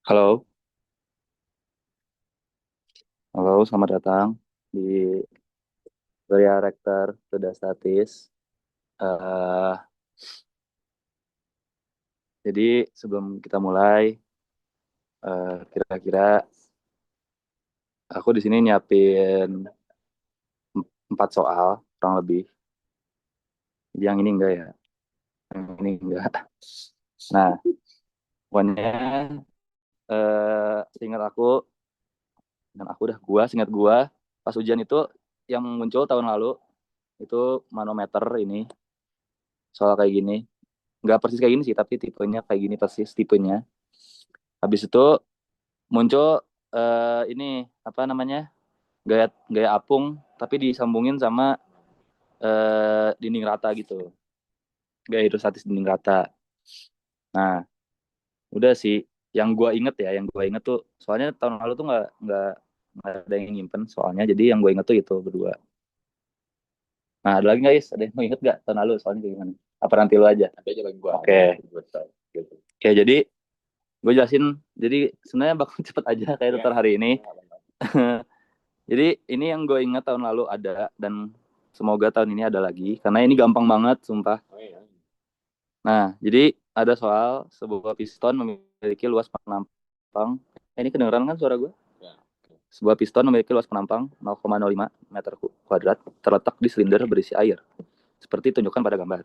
Halo, halo, selamat datang di Ria Rektor Sudah Statis. Eh, jadi sebelum kita mulai, kira-kira aku di sini nyiapin 4 soal, kurang lebih. Yang ini enggak ya, yang ini enggak. Nah, pokoknya seingat aku, dan aku udah seingat gua, pas ujian itu yang muncul tahun lalu itu manometer ini, soal kayak gini. Nggak persis kayak gini sih, tapi tipenya kayak gini persis tipenya. Habis itu muncul ini apa namanya, gaya gaya apung tapi disambungin sama dinding rata gitu, gaya hidrostatis dinding rata. Nah, udah sih yang gua inget ya, yang gua inget tuh soalnya tahun lalu tuh nggak ada yang nyimpen soalnya, jadi yang gua inget tuh itu berdua. Nah, ada lagi guys, ada yang mau inget gak tahun lalu soalnya kayak gimana, apa nanti lu aja? Ada aja lagi gua. Oke. Oke, jadi gue jelasin. Jadi sebenarnya bakal cepet aja kayak tutor hari ini. Jadi ini yang gue ingat tahun lalu ada, dan semoga tahun ini ada lagi karena ini gampang banget sumpah. Nah, jadi ada soal sebuah piston memiliki luas penampang. Ini kedengeran kan suara gue? Sebuah piston memiliki luas penampang 0,05 meter kuadrat terletak di silinder berisi air, seperti tunjukkan pada gambar.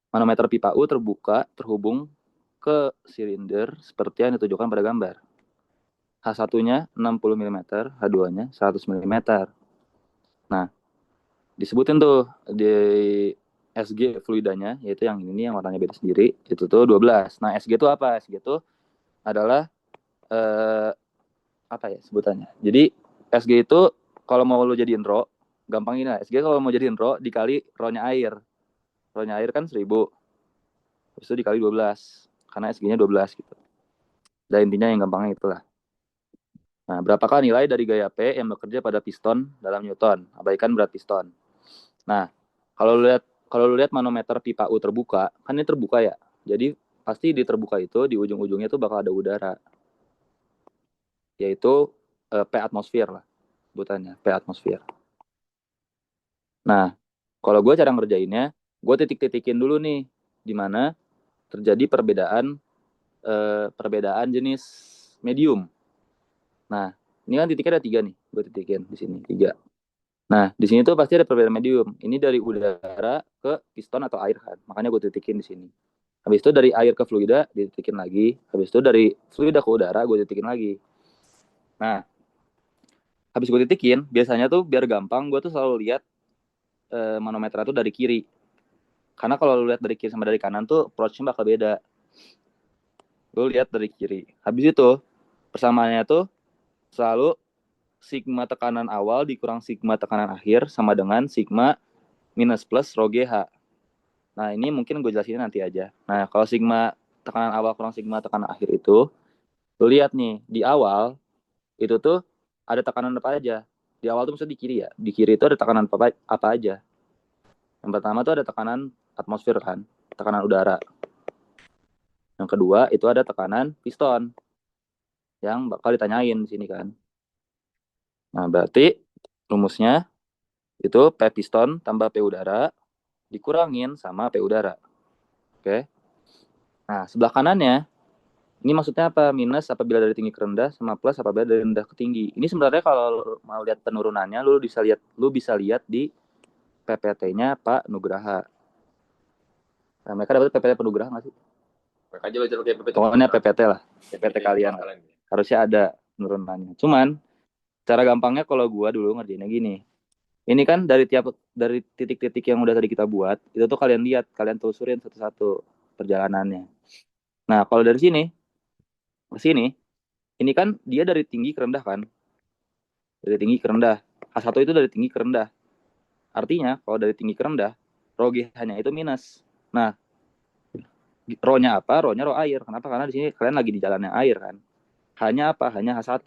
Manometer pipa U terbuka terhubung ke silinder seperti yang ditunjukkan pada gambar. H1-nya 60 mm, H2-nya 100 mm. Nah, disebutin tuh di SG fluidanya, yaitu yang ini yang warnanya beda sendiri, itu tuh 12. Nah, SG itu apa? SG itu adalah eh, apa ya sebutannya? Jadi SG itu kalau mau lu jadiin rho, gampang ini lah. SG kalau mau jadiin rho dikali rho-nya air. Rho-nya air kan 1000. Terus itu dikali 12. Karena SG-nya 12 gitu. Dan intinya yang gampangnya itulah. Nah, berapakah nilai dari gaya P yang bekerja pada piston dalam Newton? Abaikan berat piston. Nah, kalau lu lihat manometer pipa U terbuka, kan ini terbuka ya. Jadi pasti di terbuka itu di ujung-ujungnya tuh bakal ada udara, yaitu P atmosfer lah sebutannya, P atmosfer. Nah, kalau gue cara ngerjainnya, gue titik-titikin dulu nih di mana terjadi perbedaan jenis medium. Nah, ini kan titiknya ada 3 nih, gue titikin di sini 3. Nah, di sini tuh pasti ada perbedaan medium. Ini dari udara ke piston atau air kan. Makanya gue titikin di sini. Habis itu dari air ke fluida dititikin lagi. Habis itu dari fluida ke udara gue titikin lagi. Nah, habis gue titikin, biasanya tuh biar gampang gue tuh selalu lihat manometer itu dari kiri. Karena kalau lu lihat dari kiri sama dari kanan tuh approach-nya bakal beda. Lu lihat dari kiri. Habis itu persamaannya tuh selalu sigma tekanan awal dikurang sigma tekanan akhir sama dengan sigma minus plus rho GH. Nah, ini mungkin gue jelasin nanti aja. Nah, kalau sigma tekanan awal kurang sigma tekanan akhir itu, lu lihat nih, di awal itu tuh ada tekanan apa aja. Di awal tuh maksudnya di kiri ya. Di kiri itu ada tekanan apa aja. Yang pertama tuh ada tekanan atmosfer kan, tekanan udara. Yang kedua itu ada tekanan piston yang bakal ditanyain di sini kan. Nah, berarti rumusnya itu P piston tambah P udara dikurangin sama P udara. Oke. Nah, sebelah kanannya ini maksudnya apa? Minus apabila dari tinggi ke rendah sama plus apabila dari rendah ke tinggi. Ini sebenarnya kalau mau lihat penurunannya lu bisa lihat di PPT-nya Pak Nugraha. Nah, mereka dapat PPT Nugraha nggak sih? Mereka aja belajar pakai PPT. Pokoknya PPT lah, PPT kalian lah. Harusnya ada penurunannya. Cuman cara gampangnya kalau gua dulu ngerjainnya gini. Ini kan dari titik-titik yang udah tadi kita buat, itu tuh kalian lihat, kalian telusurin satu-satu perjalanannya. Nah, kalau dari sini ke sini, ini kan dia dari tinggi ke rendah kan? Dari tinggi ke rendah. H1 itu dari tinggi ke rendah. Artinya kalau dari tinggi ke rendah, rho GH-nya itu minus. Nah, rho-nya apa? Rho-nya rho air. Kenapa? Karena di sini kalian lagi di jalannya air kan. Hanya apa? Hanya H1.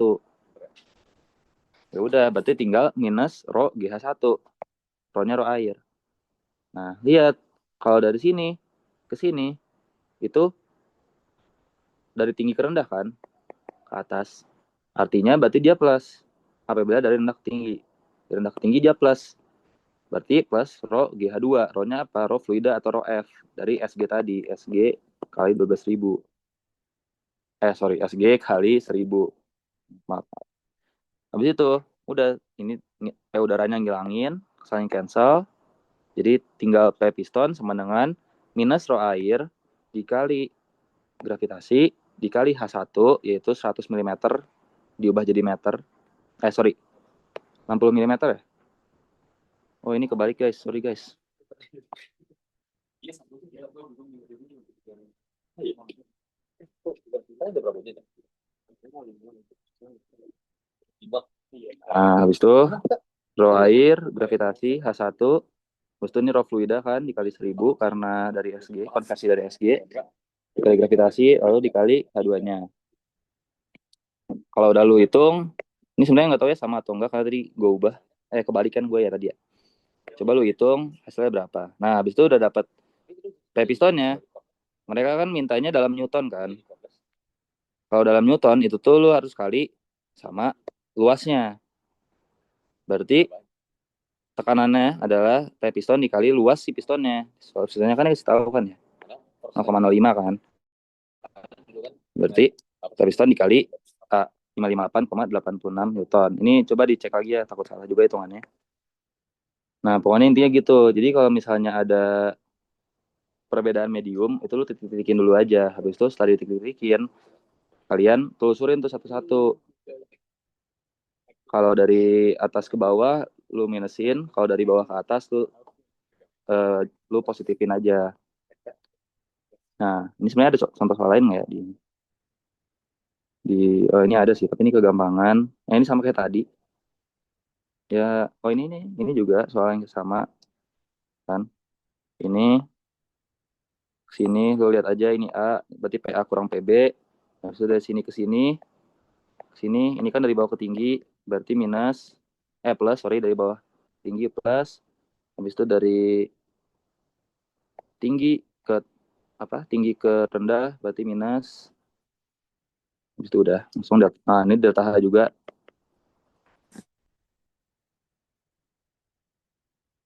Ya udah, berarti tinggal minus rho GH1. Rho-nya rho air. Nah, lihat kalau dari sini ke sini itu dari tinggi ke rendah kan, ke atas. Artinya berarti dia plus. Apabila dari rendah ke tinggi. Dari rendah ke tinggi dia plus. Berarti plus rho GH2. Rho-nya apa? Rho fluida atau rho F. Dari SG tadi. SG kali 12.000. SG kali 1.000. Maaf. Habis itu, udah. Ini P udaranya ngilangin. Saling cancel. Jadi tinggal P piston sama dengan minus rho air dikali gravitasi dikali H1 yaitu 100 mm diubah jadi meter. 60 mm ya? Oh, ini kebalik guys, sorry guys. Nah, habis itu rho air, gravitasi, H1, habis itu ini rho fluida kan dikali 1.000 karena dari SG, konversi dari SG, dikali gravitasi, lalu dikali H2-nya. Kalau udah lu hitung, ini sebenarnya nggak tahu ya sama atau enggak, karena tadi gue ubah, kebalikan gue ya tadi ya. Coba lu hitung hasilnya berapa. Nah, habis itu udah dapat P pistonnya. Mereka kan mintanya dalam Newton kan. Kalau dalam Newton itu tuh lu harus kali sama luasnya. Berarti tekanannya adalah T piston dikali luas si pistonnya. Soal pistonnya kan kasih tahu kan ya. 0,05 kan. Berarti T piston dikali 558,86 Newton. Ini coba dicek lagi ya, takut salah juga hitungannya. Nah, pokoknya intinya gitu. Jadi kalau misalnya ada perbedaan medium, itu lu titik-titikin dulu aja. Habis itu setelah dititik-titikin, kalian telusurin tuh satu-satu. Kalau dari atas ke bawah, lu minusin. Kalau dari bawah ke atas, lu positifin aja. Nah, ini sebenarnya ada contoh soal lain nggak ya? Ini ada sih, tapi ini kegampangan. Nah, ini sama kayak tadi. Ya, ini juga soal yang sama kan. Ini sini lu lihat aja ini A, berarti PA kurang PB. Nah, sudah dari sini ke sini, ini kan dari bawah ke tinggi, berarti plus, dari bawah tinggi plus. Habis itu dari tinggi ke tinggi ke rendah berarti minus. Habis itu udah langsung nah ini delta H juga.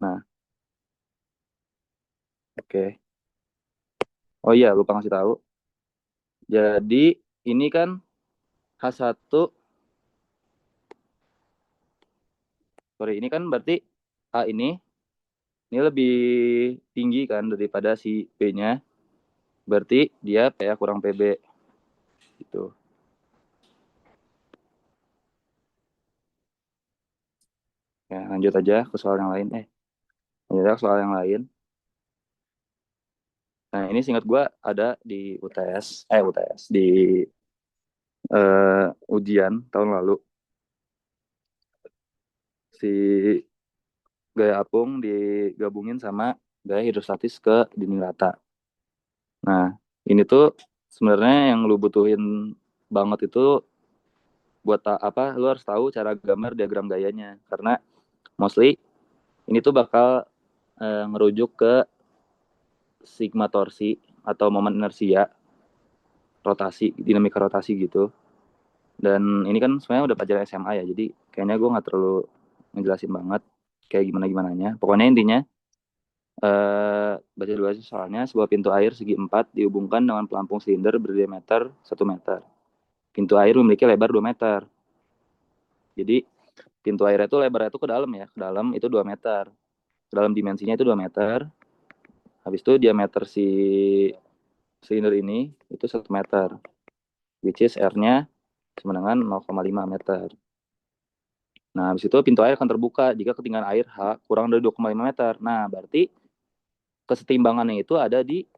Nah, oke. Oh iya, lupa ngasih tahu. Jadi ini kan H1, ini kan berarti A ini lebih tinggi kan daripada si B-nya. Berarti dia PA kurang PB gitu. Ya, lanjut aja ke soal yang lain. Lanjut aja ke soal yang lain. Nah, ini singkat gue ada di di ujian tahun lalu. Si gaya apung digabungin sama gaya hidrostatis ke dinding rata. Nah, ini tuh sebenarnya yang lu butuhin banget itu buat lu harus tahu cara gambar diagram gayanya karena mostly ini tuh bakal ngerujuk ke sigma torsi atau momen inersia rotasi, dinamika rotasi gitu. Dan ini kan sebenarnya udah pelajaran SMA ya, jadi kayaknya gue nggak terlalu ngejelasin banget kayak gimana-gimananya. Pokoknya intinya, baca dulu aja soalnya, sebuah pintu air segi 4 dihubungkan dengan pelampung silinder berdiameter 1 meter. Pintu air memiliki lebar 2 meter. Jadi pintu airnya itu lebarnya itu ke dalam ya, ke dalam itu 2 meter. Ke dalam dimensinya itu 2 meter. Habis itu diameter si silinder ini itu 1 meter. Which is R-nya sama dengan 0,5 meter. Nah, habis itu pintu air akan terbuka jika ketinggian air H kurang dari 2,5 meter. Nah, berarti kesetimbangannya itu ada di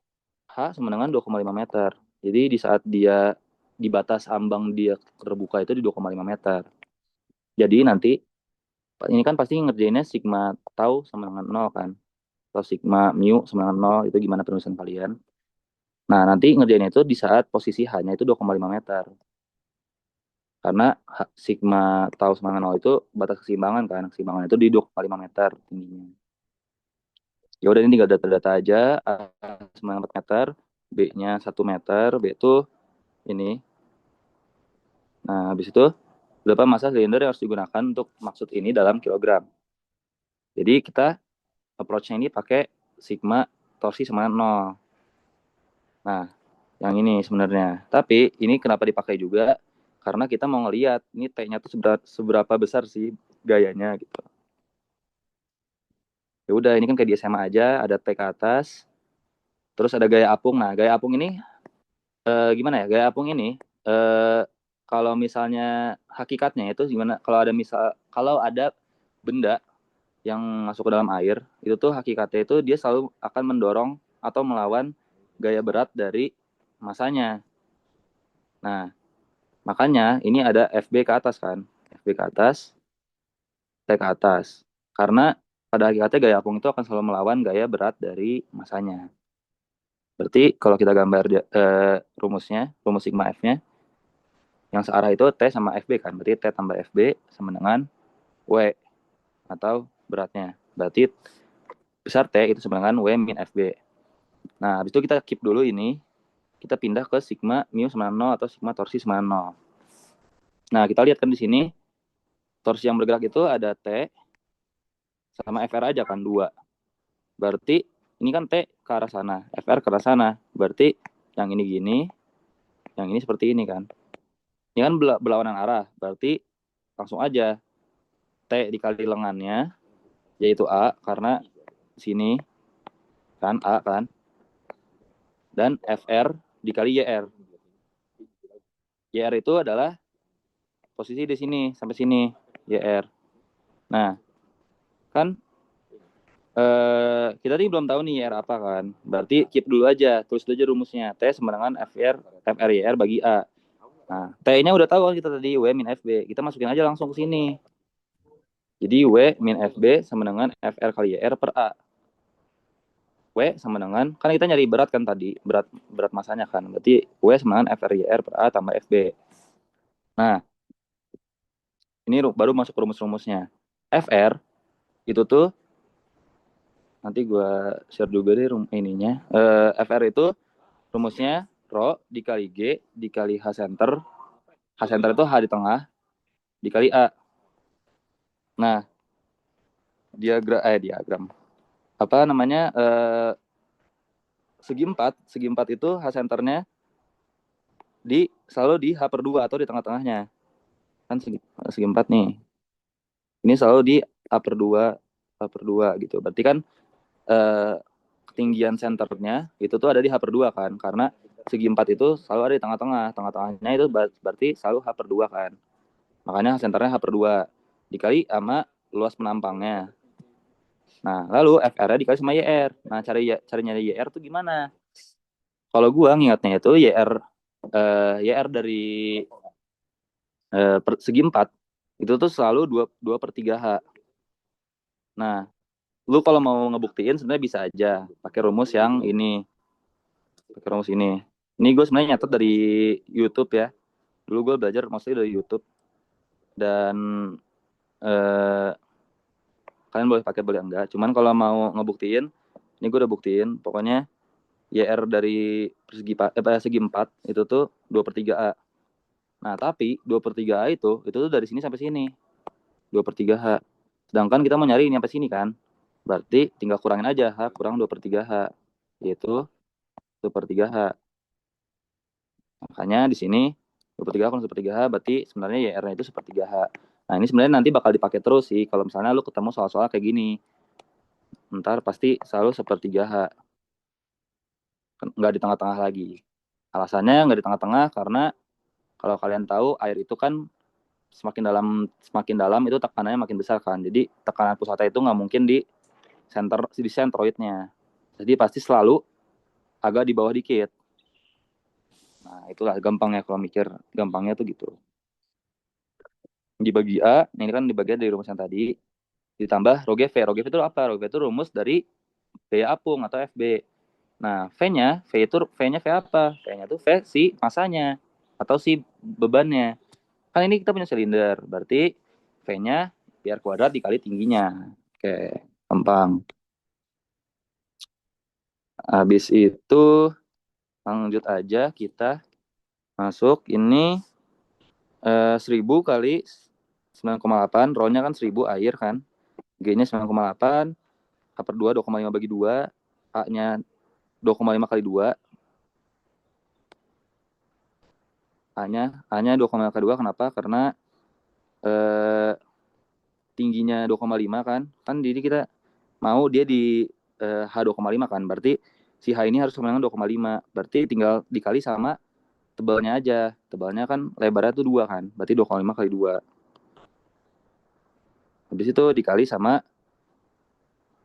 H sama dengan 2,5 meter. Jadi di saat dia di batas ambang dia terbuka itu di 2,5 meter. Jadi nanti ini kan pasti ngerjainnya sigma tau sama dengan 0 kan. Atau sigma mu sama dengan 0 itu gimana penulisan kalian. Nah, nanti ngerjainnya itu di saat posisi H-nya itu 2,5 meter. Karena sigma tau sama dengan 0 itu batas keseimbangan kan. Keseimbangan itu di 2,5 meter tingginya. Ya udah, ini tinggal data-data aja. A 4 meter, B-nya 1 meter, B itu ini. Nah, habis itu berapa massa silinder yang harus digunakan untuk maksud ini dalam kilogram. Jadi kita approach-nya ini pakai sigma torsi sama 0. Nah, yang ini sebenarnya. Tapi ini kenapa dipakai juga? Karena kita mau ngelihat ini T-nya tuh seberapa besar sih gayanya gitu. Ya udah, ini kan kayak di SMA aja, ada T ke atas, terus ada gaya apung. Nah, gaya apung ini gimana ya? Gaya apung ini kalau misalnya hakikatnya itu gimana? Kalau ada benda yang masuk ke dalam air, itu tuh hakikatnya itu dia selalu akan mendorong atau melawan gaya berat dari masanya. Nah, makanya ini ada FB ke atas kan. FB ke atas, T ke atas. Karena pada hakikatnya gaya apung itu akan selalu melawan gaya berat dari masanya. Berarti kalau kita gambar rumusnya, rumus sigma F-nya, yang searah itu T sama FB kan. Berarti T tambah FB sama dengan W atau beratnya. Berarti besar T itu sama dengan W min FB. Nah, habis itu kita keep dulu ini. Kita pindah ke sigma mu sama 0 atau sigma torsi sama 0. Nah, kita lihat kan di sini torsi yang bergerak itu ada T sama FR aja kan 2. Berarti ini kan T ke arah sana, FR ke arah sana. Berarti yang ini gini, yang ini seperti ini kan. Ini kan berlawanan arah. Berarti langsung aja T dikali lengannya, yaitu A, karena sini kan A kan. Dan FR dikali YR. YR itu adalah posisi di sini, sampai sini, YR. Nah, kan kita tadi belum tahu nih YR apa kan. Berarti keep dulu aja, tulis dulu aja rumusnya. T sama dengan FR YR bagi A. Nah, T-nya udah tahu kan kita tadi, W min FB. Kita masukin aja langsung ke sini. Jadi W min FB sama dengan FR kali YR per A. W sama dengan, kan kita nyari berat kan tadi, berat masanya kan. Berarti W sama dengan FR YR per A tambah FB. Nah, ini baru masuk rumus-rumusnya. FR itu tuh, nanti gue share juga deh ininya. FR itu rumusnya Rho dikali G dikali H center. H center itu H di tengah dikali A. Nah, diagram. Apa namanya? Segi 4 itu H centernya selalu di H per 2 atau di tengah-tengahnya. Kan segi 4 nih. Ini selalu di A per 2, A per 2 gitu. Berarti kan ketinggian centernya itu tuh ada di H per 2 kan. Karena segi 4 itu selalu ada di tengah-tengah. Tengah-tengahnya itu berarti selalu H per 2 kan. Makanya centernya H per 2. Dikali sama luas penampangnya. Nah, lalu FR-nya dikali sama YR. Nah, cari nyari YR tuh gimana? Kalau gua ngingatnya itu YR dari segi 4 itu tuh selalu 2 per 3 H. Nah, lu kalau mau ngebuktiin sebenarnya bisa aja pakai rumus yang ini. Pakai rumus ini. Ini gue sebenarnya nyatet dari YouTube ya. Dulu gue belajar mostly dari YouTube. Dan eh, kalian boleh pakai boleh enggak. Cuman kalau mau ngebuktiin, ini gue udah buktiin. Pokoknya YR dari segi 4 itu tuh 2 per 3 A. Nah, tapi 2 per 3 A itu tuh dari sini sampai sini. 2 per 3 H. Sedangkan kita mau nyari ini sampai sini kan. Berarti tinggal kurangin aja H kurang 2 per 3 H. Yaitu 2 per 3 H. Makanya di sini 2 per 3 H kurang 1 per 3 H berarti sebenarnya YR-nya itu 1 per 3 H. Nah, ini sebenarnya nanti bakal dipakai terus sih. Kalau misalnya lu ketemu soal-soal kayak gini. Ntar pasti selalu 1 per 3 H. Nggak di tengah-tengah lagi. Alasannya nggak di tengah-tengah karena kalau kalian tahu air itu kan semakin dalam itu tekanannya makin besar kan. Jadi tekanan pusatnya itu nggak mungkin di sentroidnya. Jadi pasti selalu agak di bawah dikit. Nah, itulah gampangnya kalau mikir, gampangnya tuh gitu. Dibagi A, ini kan dibagi dari rumus yang tadi, ditambah rho GV. Rho GV itu apa? Rho GV itu rumus dari V apung atau FB. Nah, V-nya V apa? V-nya tuh V si masanya atau si bebannya. Kan ini kita punya silinder, berarti V-nya biar kuadrat dikali tingginya. Oke, gampang. Habis itu lanjut aja kita Masuk, ini 1000 kali 9,8, rho-nya kan 1000 air kan. G-nya 9,8, A per 2, 2,5 bagi 2, A-nya 2,5 kali 2, A-nya 2,5 kali 2, kenapa? Karena tingginya 2,5 kan. Kan jadi kita mau dia di H 2,5 kan. Berarti si H ini harus sama dengan 2,5. Berarti tinggal dikali sama tebalnya aja. Tebalnya kan lebarnya tuh 2 kan. Berarti 2,5 kali 2. Habis itu dikali sama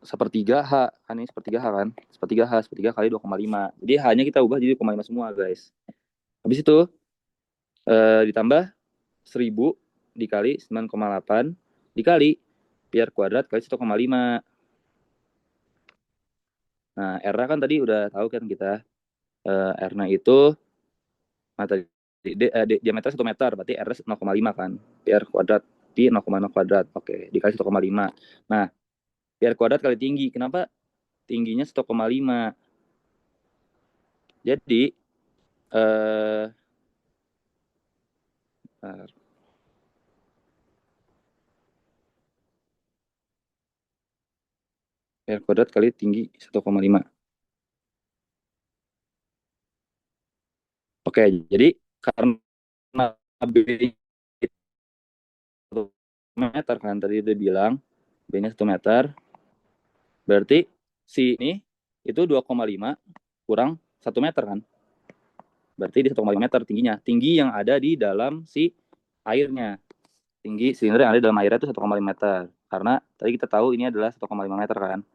sepertiga H. Kan ini sepertiga H kan. Sepertiga H, sepertiga kali 2,5. Jadi H-nya kita ubah jadi 2,5 semua guys. Habis itu ditambah 1000 dikali 9,8 dikali biar kuadrat kali 1,5. Nah, R kan tadi udah tahu kan kita. R-nya itu diameter 1 meter, berarti R 0,5 kan. PR kuadrat di 0,5 kuadrat. Oke, dikali 1,5. Nah, PR kuadrat kali tinggi. Kenapa tingginya 1,5? Jadi PR kuadrat kali tinggi 1,5. Oke, jadi karena B 1 meter kan tadi udah bilang B-nya 1 meter, berarti si ini itu 2,5 kurang 1 meter kan. Berarti di 1,5 meter tingginya. Tinggi yang ada di dalam si airnya. Tinggi silinder yang ada di dalam airnya itu 1,5 meter. Karena tadi kita tahu ini adalah 1,5 meter kan.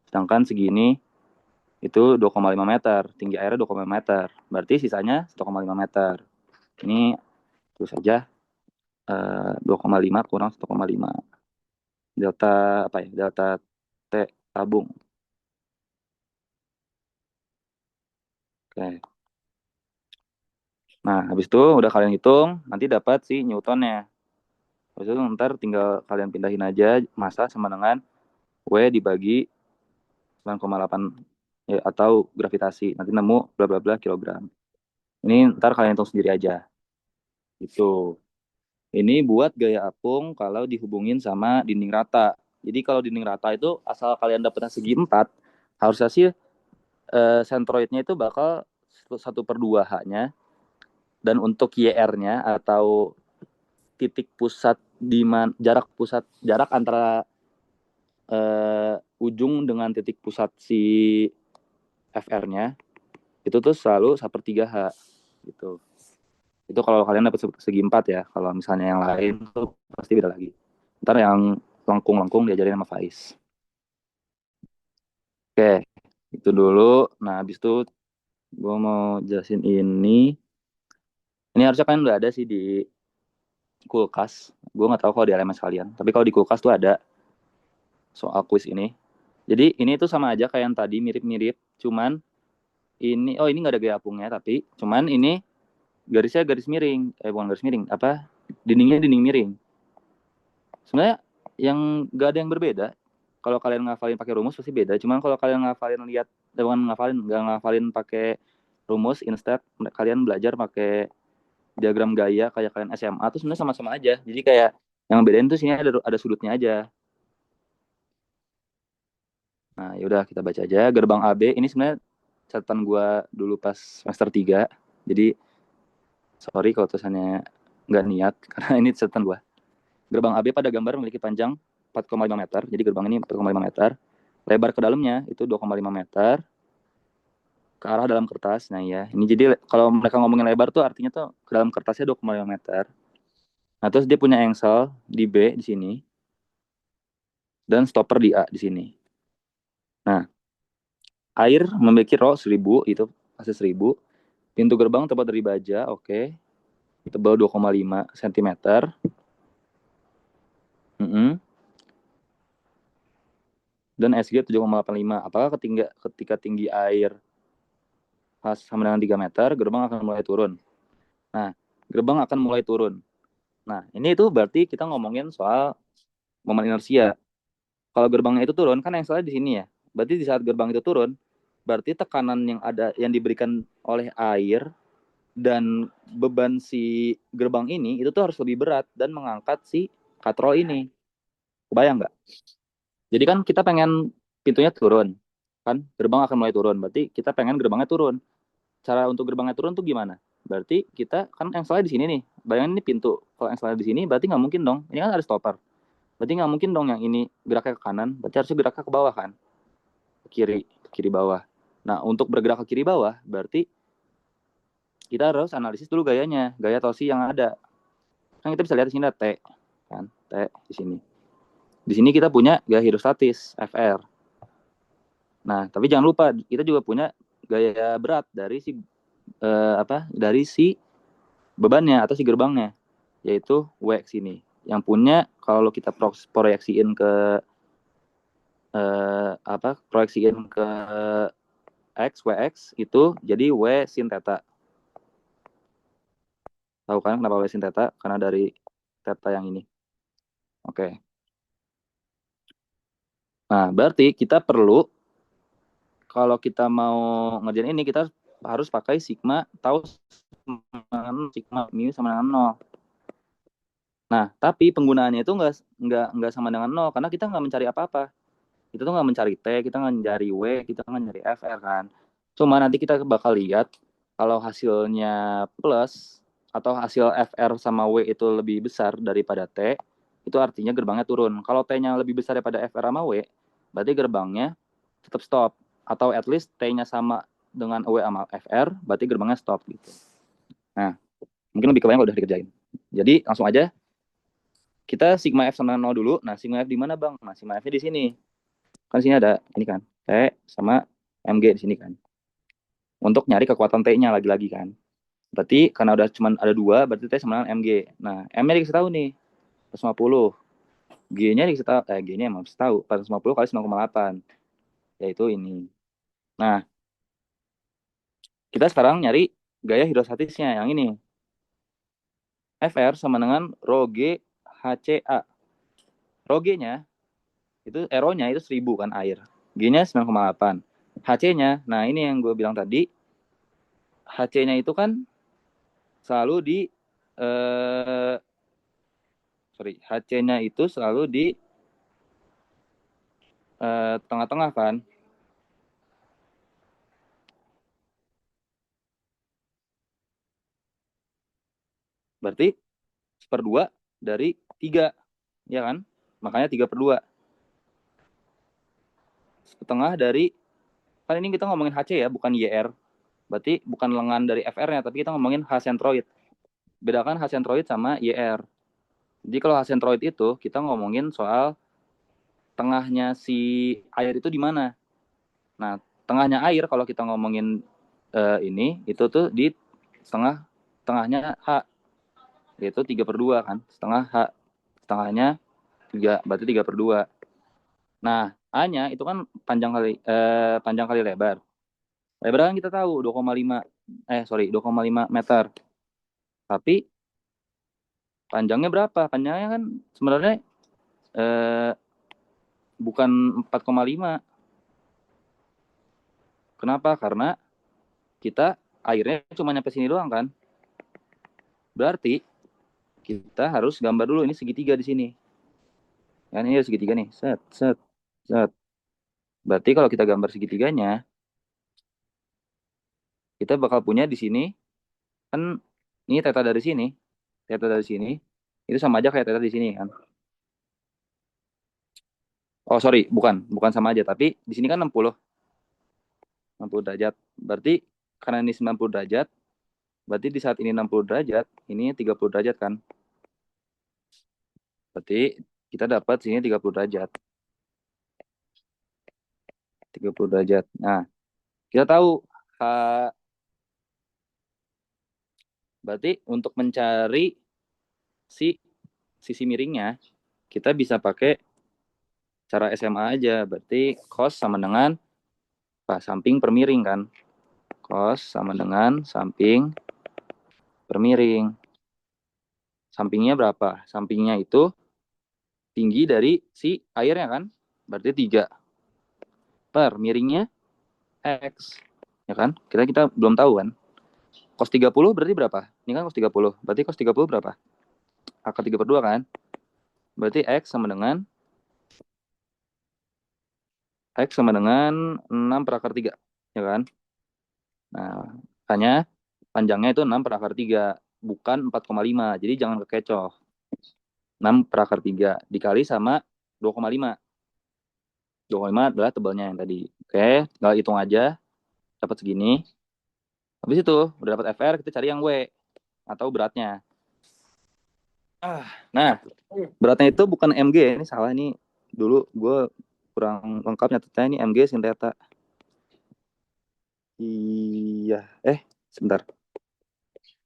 Sedangkan segini itu 2,5 meter. Tinggi airnya 2,5 meter. Berarti sisanya 1,5 meter. Ini terus saja 2,5 kurang 1,5. Delta apa ya? Delta T tabung. Oke. Nah, habis itu udah kalian hitung, nanti dapat si Newtonnya. Habis itu ntar tinggal kalian pindahin aja massa sama dengan W dibagi 9,8 ya, atau gravitasi. Nanti nemu bla bla bla kilogram. Ini ntar kalian hitung sendiri aja. Itu. Ini buat gaya apung kalau dihubungin sama dinding rata. Jadi kalau dinding rata itu asal kalian dapetnya segi 4, harusnya sih sentroidnya itu bakal 1/2 H-nya. Dan untuk YR-nya atau titik pusat jarak antara ujung dengan titik pusat si FR-nya itu tuh selalu 1/3 H gitu. Itu kalau kalian dapat segi 4 ya. Kalau misalnya yang lain tuh pasti beda lagi. Ntar yang lengkung-lengkung diajarin sama Faiz. Oke, itu dulu. Nah, habis itu gue mau jelasin ini. Ini harusnya kan udah ada sih di kulkas. Gue nggak tahu kalau di LMS kalian. Tapi kalau di kulkas tuh ada soal quiz ini. Jadi ini tuh sama aja kayak yang tadi, mirip-mirip. Cuman ini nggak ada gaya apungnya, tapi cuman ini garisnya garis miring. Bukan garis miring, apa? Dindingnya dinding miring. Sebenarnya yang nggak ada yang berbeda. Kalau kalian ngafalin pakai rumus pasti beda. Cuman kalau kalian ngafalin lihat, bukan ngafalin, nggak ngafalin pakai rumus, instead kalian belajar pakai diagram gaya kayak kalian SMA tuh sebenarnya sama-sama aja. Jadi kayak yang bedain tuh sini ada sudutnya aja. Nah, yaudah kita baca aja. Gerbang AB ini sebenarnya catatan gue dulu pas semester 3. Jadi sorry kalau tulisannya nggak niat karena ini catatan gue. Gerbang AB pada gambar memiliki panjang 4,5 meter. Jadi gerbang ini 4,5 meter. Lebar ke dalamnya itu 2,5 meter. Ke arah dalam kertas. Nah ya, ini jadi kalau mereka ngomongin lebar tuh artinya tuh ke dalam kertasnya 2,5 meter. Nah, terus dia punya engsel di B di sini dan stopper di A di sini. Nah, air memiliki rho 1000, itu pasti 1000. Pintu gerbang terbuat dari baja, oke. Tebal 2,5 cm. Dan SG 7,85. Apakah ketika tinggi air sama dengan 3 meter, gerbang akan mulai turun? Nah, gerbang akan mulai turun. Nah, ini itu berarti kita ngomongin soal momen inersia. Kalau gerbangnya itu turun, kan yang salah di sini ya. Berarti di saat gerbang itu turun, berarti tekanan yang diberikan oleh air Dan beban si gerbang ini itu tuh harus lebih berat dan mengangkat si katrol ini. Kebayang nggak? Jadi kan kita pengen pintunya turun, kan gerbang akan mulai turun. Berarti kita pengen gerbangnya turun. Cara untuk gerbangnya turun tuh gimana? Berarti kita kan yang salah di sini nih. Bayangin ini pintu. Kalau yang salah di sini berarti nggak mungkin dong. Ini kan ada stopper. Berarti nggak mungkin dong yang ini geraknya ke kanan. Berarti harusnya geraknya ke bawah kan? Ke kiri bawah. Nah untuk bergerak ke kiri bawah berarti kita harus analisis dulu gayanya, gaya torsi yang ada. Kan kita bisa lihat di sini ada T, kan? T di sini. Di sini kita punya gaya hidrostatis FR. Nah, tapi jangan lupa kita juga punya gaya berat dari si dari si bebannya atau si gerbangnya, yaitu W sini. Yang punya kalau kita proyeksiin ke proyeksiin ke WX itu jadi W sin theta. Tahu kan kenapa W sin theta? Karena dari theta yang ini. Oke. Nah, berarti kita perlu kalau kita mau ngerjain ini kita harus pakai sigma tau sigma mu sama dengan 0. Nah, tapi penggunaannya itu nggak sama dengan 0 karena kita nggak mencari apa-apa. Kita tuh nggak mencari T, kita nggak mencari W, kita nggak mencari FR kan. Cuma nanti kita bakal lihat kalau hasilnya plus atau hasil FR sama W itu lebih besar daripada T, itu artinya gerbangnya turun. Kalau T-nya lebih besar daripada FR sama W, berarti gerbangnya tetap stop. Atau at least T-nya sama dengan W sama FR, berarti gerbangnya stop gitu. Nah, mungkin lebih kebayang kalau udah dikerjain. Jadi langsung aja kita sigma F sama 0 dulu. Nah, sigma F di mana, Bang? Nah, sigma F-nya di sini. Kan di sini ada ini kan, T sama MG di sini kan. Untuk nyari kekuatan T-nya lagi-lagi kan. Berarti karena udah cuma ada 2, berarti T sama dengan MG. Nah, M-nya dikasih tahu nih, 150. G-nya dikasih tahu, G-nya emang dikasih tahu, 450 kali 9,8. Yaitu ini. Nah, kita sekarang nyari gaya hidrostatisnya yang ini. FR sama dengan rho G HCA. Rho G-nya itu RO-nya itu 1000 kan air. G-nya 9,8. HC-nya, nah ini yang gue bilang tadi, HC-nya itu kan selalu di HC-nya itu selalu di tengah-tengah kan. Berarti 1/2 dari 3, ya kan? Makanya 3/2. Setengah dari, kan ini kita ngomongin HC ya, bukan YR. Berarti bukan lengan dari FR-nya, tapi kita ngomongin H centroid. Bedakan H centroid sama YR. Jadi kalau H centroid itu kita ngomongin soal tengahnya si air itu di mana. Nah, tengahnya air kalau kita ngomongin ini itu tuh di tengahnya H, yaitu 3/2 kan, setengah H, setengahnya 3, berarti 3/2. Nah, A-nya itu kan panjang kali lebar. Lebar kan kita tahu 2,5 meter. Tapi panjangnya berapa? Panjangnya kan sebenarnya eh, bukan 4,5. Kenapa? Karena kita airnya cuma nyampe sini doang kan. Berarti kita harus gambar dulu ini segitiga di sini. Ya, ini segitiga nih. Set, set, set. Berarti kalau kita gambar segitiganya, kita bakal punya di sini kan ini theta dari sini, theta dari sini itu sama aja kayak theta di sini kan. Oh, sorry, bukan sama aja, tapi di sini kan 60 derajat. Berarti karena ini 90 derajat, berarti di saat ini 60 derajat, ini 30 derajat kan. Berarti kita dapat sini 30 derajat. 30 derajat. Nah, kita tahu berarti untuk mencari si sisi miringnya, kita bisa pakai cara SMA aja. Berarti cos sama dengan samping per miring kan. Cos sama dengan samping per miring. Sampingnya berapa? Sampingnya itu tinggi dari si airnya kan. Berarti 3 per miringnya X. Ya kan? Kita belum tahu kan. cos 30 berarti berapa? Ini kan cos 30. Berarti cos 30 berapa? Akar 3 per 2 kan? Berarti X sama dengan 6 per akar 3. Ya kan? Nah, makanya panjangnya itu 6 per akar 3. Bukan 4,5. Jadi jangan kekecoh. 6 per akar 3 dikali sama 2,5. 2,5 adalah tebalnya yang tadi. Oke, tinggal hitung aja. Dapat segini. Habis itu, udah dapat FR, kita cari yang W. Atau beratnya. Nah, beratnya itu bukan MG. Ini salah nih. Dulu gue kurang lengkap nyatetnya. Ini MG sin theta. Iya. Sebentar.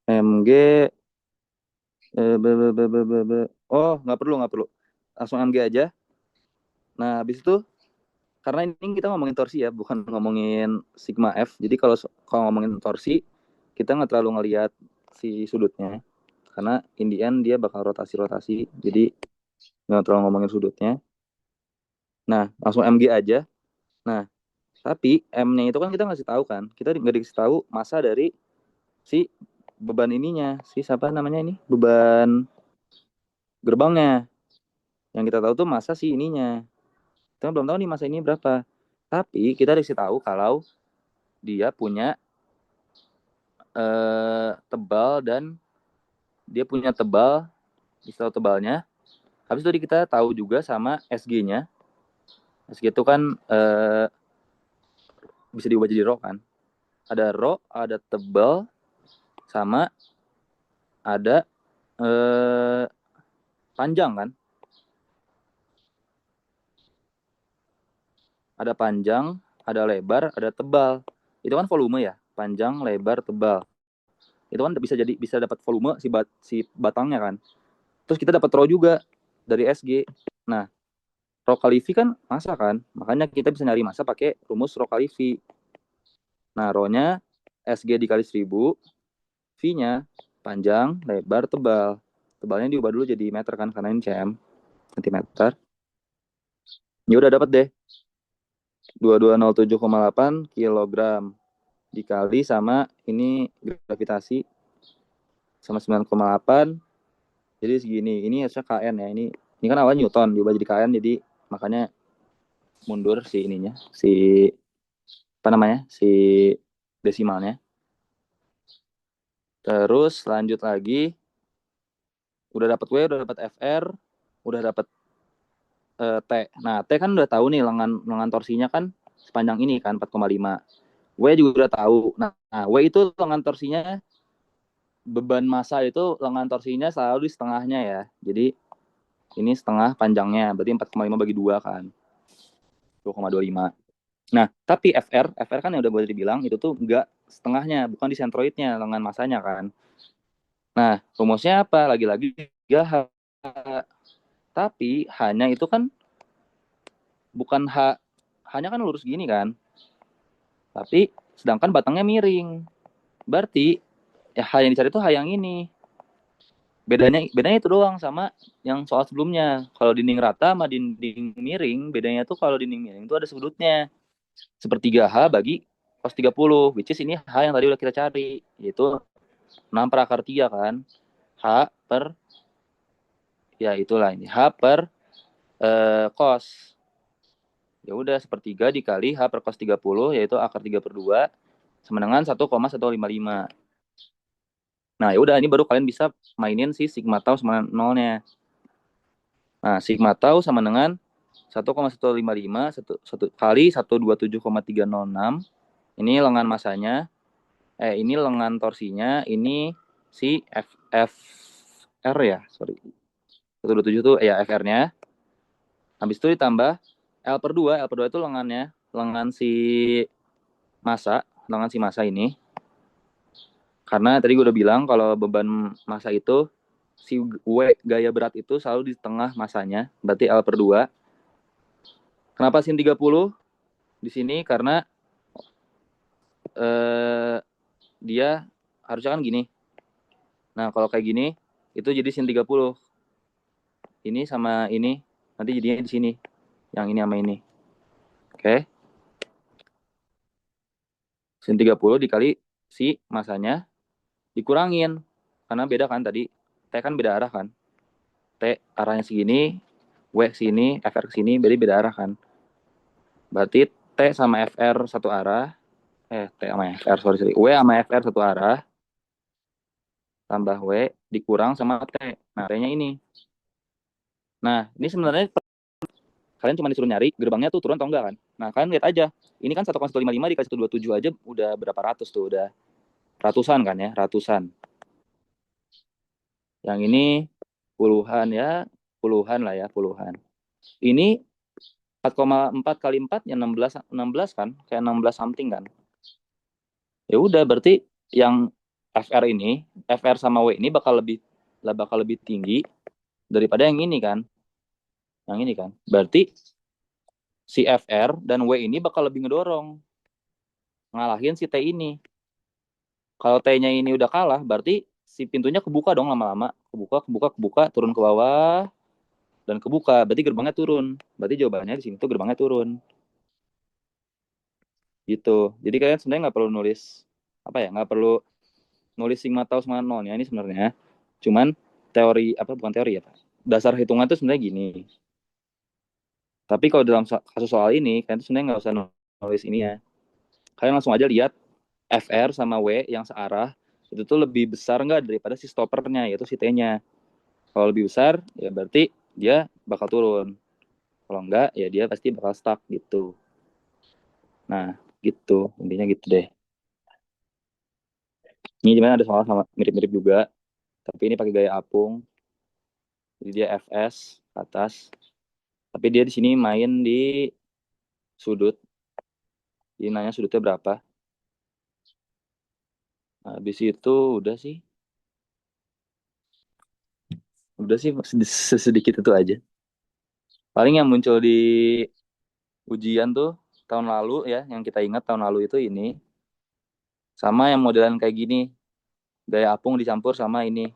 MG. Oh, nggak perlu. Langsung MG aja. Nah, habis itu karena ini kita ngomongin torsi ya, bukan ngomongin sigma F. Jadi kalau ngomongin torsi, kita nggak terlalu ngelihat si sudutnya. Karena in the end dia bakal rotasi-rotasi. Jadi nggak terlalu ngomongin sudutnya. Nah, langsung MG aja. Nah, tapi M-nya itu kan kita ngasih tahu kan. Kita nggak dikasih tahu masa dari si beban ininya. Si siapa namanya ini? Beban gerbangnya. Yang kita tahu tuh masa si ininya. Kita belum tahu nih masa ini berapa. Tapi kita dikasih tahu kalau dia punya tebal dan dia punya tebal, istilah tebalnya. Habis itu kita tahu juga sama SG-nya. SG itu kan bisa diubah jadi rho kan. Ada rho, ada tebal, sama ada panjang kan. Ada panjang, ada lebar, ada tebal. Itu kan volume ya, panjang, lebar, tebal. Itu kan bisa dapat volume si batangnya kan. Terus kita dapat rho juga dari SG. Nah, rho kali V kan massa kan, makanya kita bisa nyari massa pakai rumus rho kali V. Nah, rho-nya SG dikali 1000, V-nya panjang, lebar, tebal. Tebalnya diubah dulu jadi meter kan, karena ini cm, cm. Ya udah dapat deh. 2207,8 kilogram dikali sama ini gravitasi sama 9,8. Jadi segini. Ini harusnya KN ya. Ini kan awalnya Newton diubah jadi KN, jadi makanya mundur si ininya, si apa namanya? Si desimalnya. Terus lanjut lagi, udah dapat W, udah dapat FR, udah dapat T. Nah, T kan udah tahu nih lengan torsinya kan sepanjang ini kan 4,5. W juga udah tahu. Nah, W itu lengan torsinya, beban massa itu lengan torsinya selalu di setengahnya ya. Jadi ini setengah panjangnya, berarti 4,5 bagi 2 kan. 2,25. Nah, tapi FR kan yang udah gue tadi bilang itu tuh enggak setengahnya, bukan di sentroidnya lengan massanya kan. Nah, rumusnya apa? Lagi-lagi 3H. Tapi hanya itu kan bukan hanya kan lurus gini kan. Tapi sedangkan batangnya miring. Berarti ya H yang dicari itu H yang ini. Bedanya itu doang sama yang soal sebelumnya. Kalau dinding rata sama dinding miring, bedanya tuh kalau dinding miring itu ada sudutnya. Sepertiga H bagi cos 30, which is ini H yang tadi udah kita cari, yaitu 6 per akar 3 kan. H per, ya itulah ini, H per cos. Ya udah, sepertiga dikali H per cos 30, yaitu akar 3 per 2, sama dengan 1,155. Nah, ya udah, ini baru kalian bisa mainin si sigma tau sama nolnya. Nah, sigma tau sama dengan 1,155 kali 127,306. Ini lengan masanya. Ini lengan torsinya. Ini si FR ya. Sorry. 127 itu ya FR-nya. Habis itu ditambah L per 2. L per 2 itu lengannya. Lengan si massa ini. Karena tadi gue udah bilang kalau beban massa itu si W gaya berat itu selalu di tengah masanya, berarti L per 2. Kenapa sin 30 di sini? Karena dia harusnya kan gini. Nah, kalau kayak gini itu jadi sin 30. Ini sama ini nanti jadinya di sini. Yang ini sama ini. Oke. Sin 30 dikali si masanya dikurangin karena beda kan tadi, T kan beda arah kan, T arahnya segini, W sini, FR ke sini, berarti beda arah kan. Berarti T sama FR satu arah, T sama FR, sorry, W sama FR satu arah, tambah W dikurang sama T. Nah, T-nya ini. Nah, ini sebenarnya kalian cuma disuruh nyari gerbangnya tuh turun atau enggak kan. Nah, kalian lihat aja. Ini kan 1,155 dikasih 127 aja udah berapa ratus tuh, udah ratusan kan ya, ratusan. Yang ini puluhan ya, puluhan lah ya, puluhan. Ini 4,4 kali 4 ya 16 16 kan, kayak 16 something kan. Ya udah berarti yang FR ini, FR sama W ini bakal lebih tinggi daripada yang ini kan. Yang ini kan. Berarti si FR dan W ini bakal lebih ngedorong ngalahin si T ini. Kalau T-nya ini udah kalah, berarti si pintunya kebuka dong lama-lama. Kebuka, turun ke bawah, dan kebuka. Berarti gerbangnya turun. Berarti jawabannya di sini tuh gerbangnya turun. Gitu. Jadi kalian sebenarnya nggak perlu nulis, nggak perlu nulis sigma tau sama nolnya ini sebenarnya. Cuman teori, bukan teori ya Pak. Dasar hitungan tuh sebenarnya gini. Tapi kalau dalam kasus soal ini, kalian tuh sebenarnya nggak usah nulis ini ya. Kalian langsung aja lihat FR sama W yang searah, itu tuh lebih besar nggak daripada si stoppernya, yaitu si T-nya. Kalau lebih besar, ya berarti dia bakal turun. Kalau enggak, ya dia pasti bakal stuck gitu. Nah, gitu. Intinya gitu deh. Ini gimana ada soal sama mirip-mirip juga, tapi ini pakai gaya apung. Jadi dia FS ke atas. Tapi dia di sini main di sudut. Jadi nanya sudutnya berapa. Nah, habis itu udah sih. Udah sih sedikit itu aja. Paling yang muncul di ujian tuh tahun lalu ya, yang kita ingat tahun lalu itu ini. Sama yang modelan kayak gini. Gaya apung dicampur sama ini.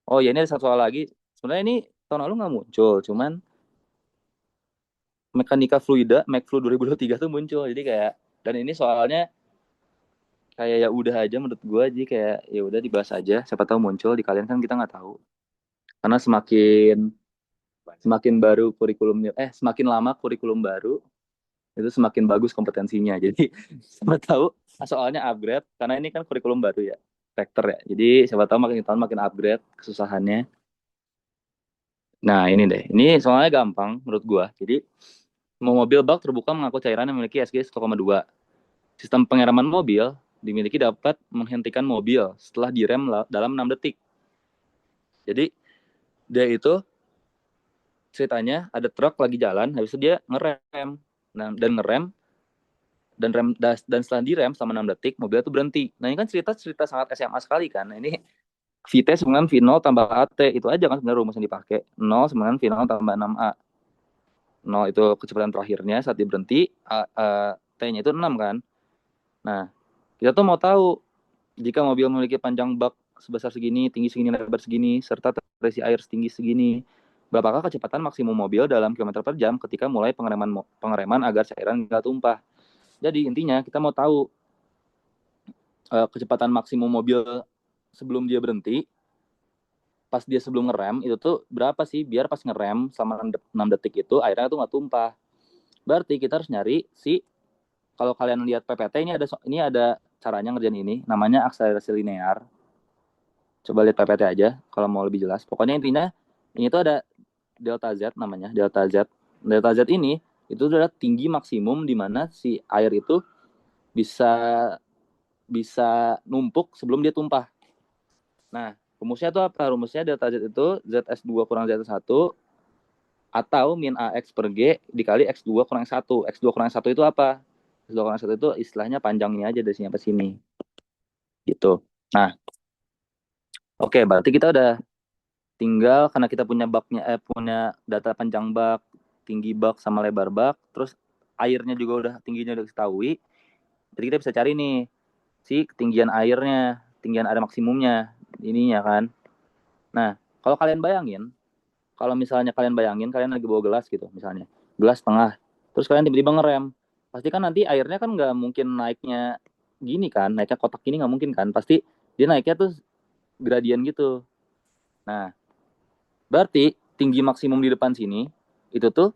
Oh ya, ini ada satu soal lagi. Sebenarnya ini tahun lalu nggak muncul, cuman mekanika fluida, McFlu 2023 tuh muncul. Jadi kayak, dan ini soalnya kayak ya udah aja menurut gue, aja kayak ya udah dibahas aja. Siapa tahu muncul di kalian kan kita nggak tahu. Karena semakin semakin baru kurikulumnya, semakin lama kurikulum baru itu semakin bagus kompetensinya. Jadi siapa tahu soalnya upgrade karena ini kan kurikulum baru ya, vektor ya. Jadi siapa tahu makin tahun makin upgrade kesusahannya. Nah, ini deh. Ini soalnya gampang menurut gua. Jadi, mau mobil bak terbuka mengaku cairan yang memiliki SG 1,2. Sistem pengeraman mobil dimiliki dapat menghentikan mobil setelah direm dalam 6 detik. Jadi, dia itu ceritanya ada truk lagi jalan, habis itu dia ngerem. Nah, dan ngerem dan setelah direm selama 6 detik, mobilnya itu berhenti. Nah, ini kan cerita sangat SMA sekali kan. Nah, ini VT sebenarnya V0 tambah AT. Itu aja kan sebenarnya rumus yang dipakai. 0 sebenarnya V0 tambah 6A. 0 itu kecepatan terakhirnya saat dia berhenti, T-nya itu 6 kan. Nah, kita tuh mau tahu jika mobil memiliki panjang bak sebesar segini, tinggi segini, lebar segini, serta terisi air setinggi segini, berapakah kecepatan maksimum mobil dalam kilometer per jam ketika mulai pengereman agar cairan nggak tumpah. Jadi intinya kita mau tahu kecepatan maksimum mobil sebelum dia berhenti, pas dia sebelum ngerem itu tuh berapa sih, biar pas ngerem selama 6 detik itu airnya tuh nggak tumpah. Berarti kita harus nyari si, kalau kalian lihat PPT ini ada caranya ngerjain ini, namanya akselerasi linear. Coba lihat PPT aja kalau mau lebih jelas. Pokoknya intinya ini tuh ada delta Z namanya, delta Z. Delta Z ini itu adalah tinggi maksimum di mana si air itu bisa bisa numpuk sebelum dia tumpah. Nah, rumusnya itu apa? Rumusnya delta Z itu ZS2 kurang ZS1 atau min AX per G dikali X2 kurang X1. X2 kurang X1 itu apa? X2 kurang X1 itu istilahnya panjangnya aja dari sini sampai sini. Gitu. Nah, oke, berarti kita udah tinggal karena kita punya data panjang bak, tinggi bak sama lebar bak, terus airnya juga udah tingginya udah ketahui. Jadi kita bisa cari nih si ketinggian airnya, ketinggian air maksimumnya ininya kan. Nah, kalau kalian bayangin, kalau misalnya kalian bayangin kalian lagi bawa gelas gitu misalnya, gelas setengah, terus kalian tiba-tiba ngerem, pasti kan nanti airnya kan nggak mungkin naiknya gini kan, naiknya kotak gini nggak mungkin kan, pasti dia naiknya tuh gradien gitu. Nah, berarti tinggi maksimum di depan sini itu tuh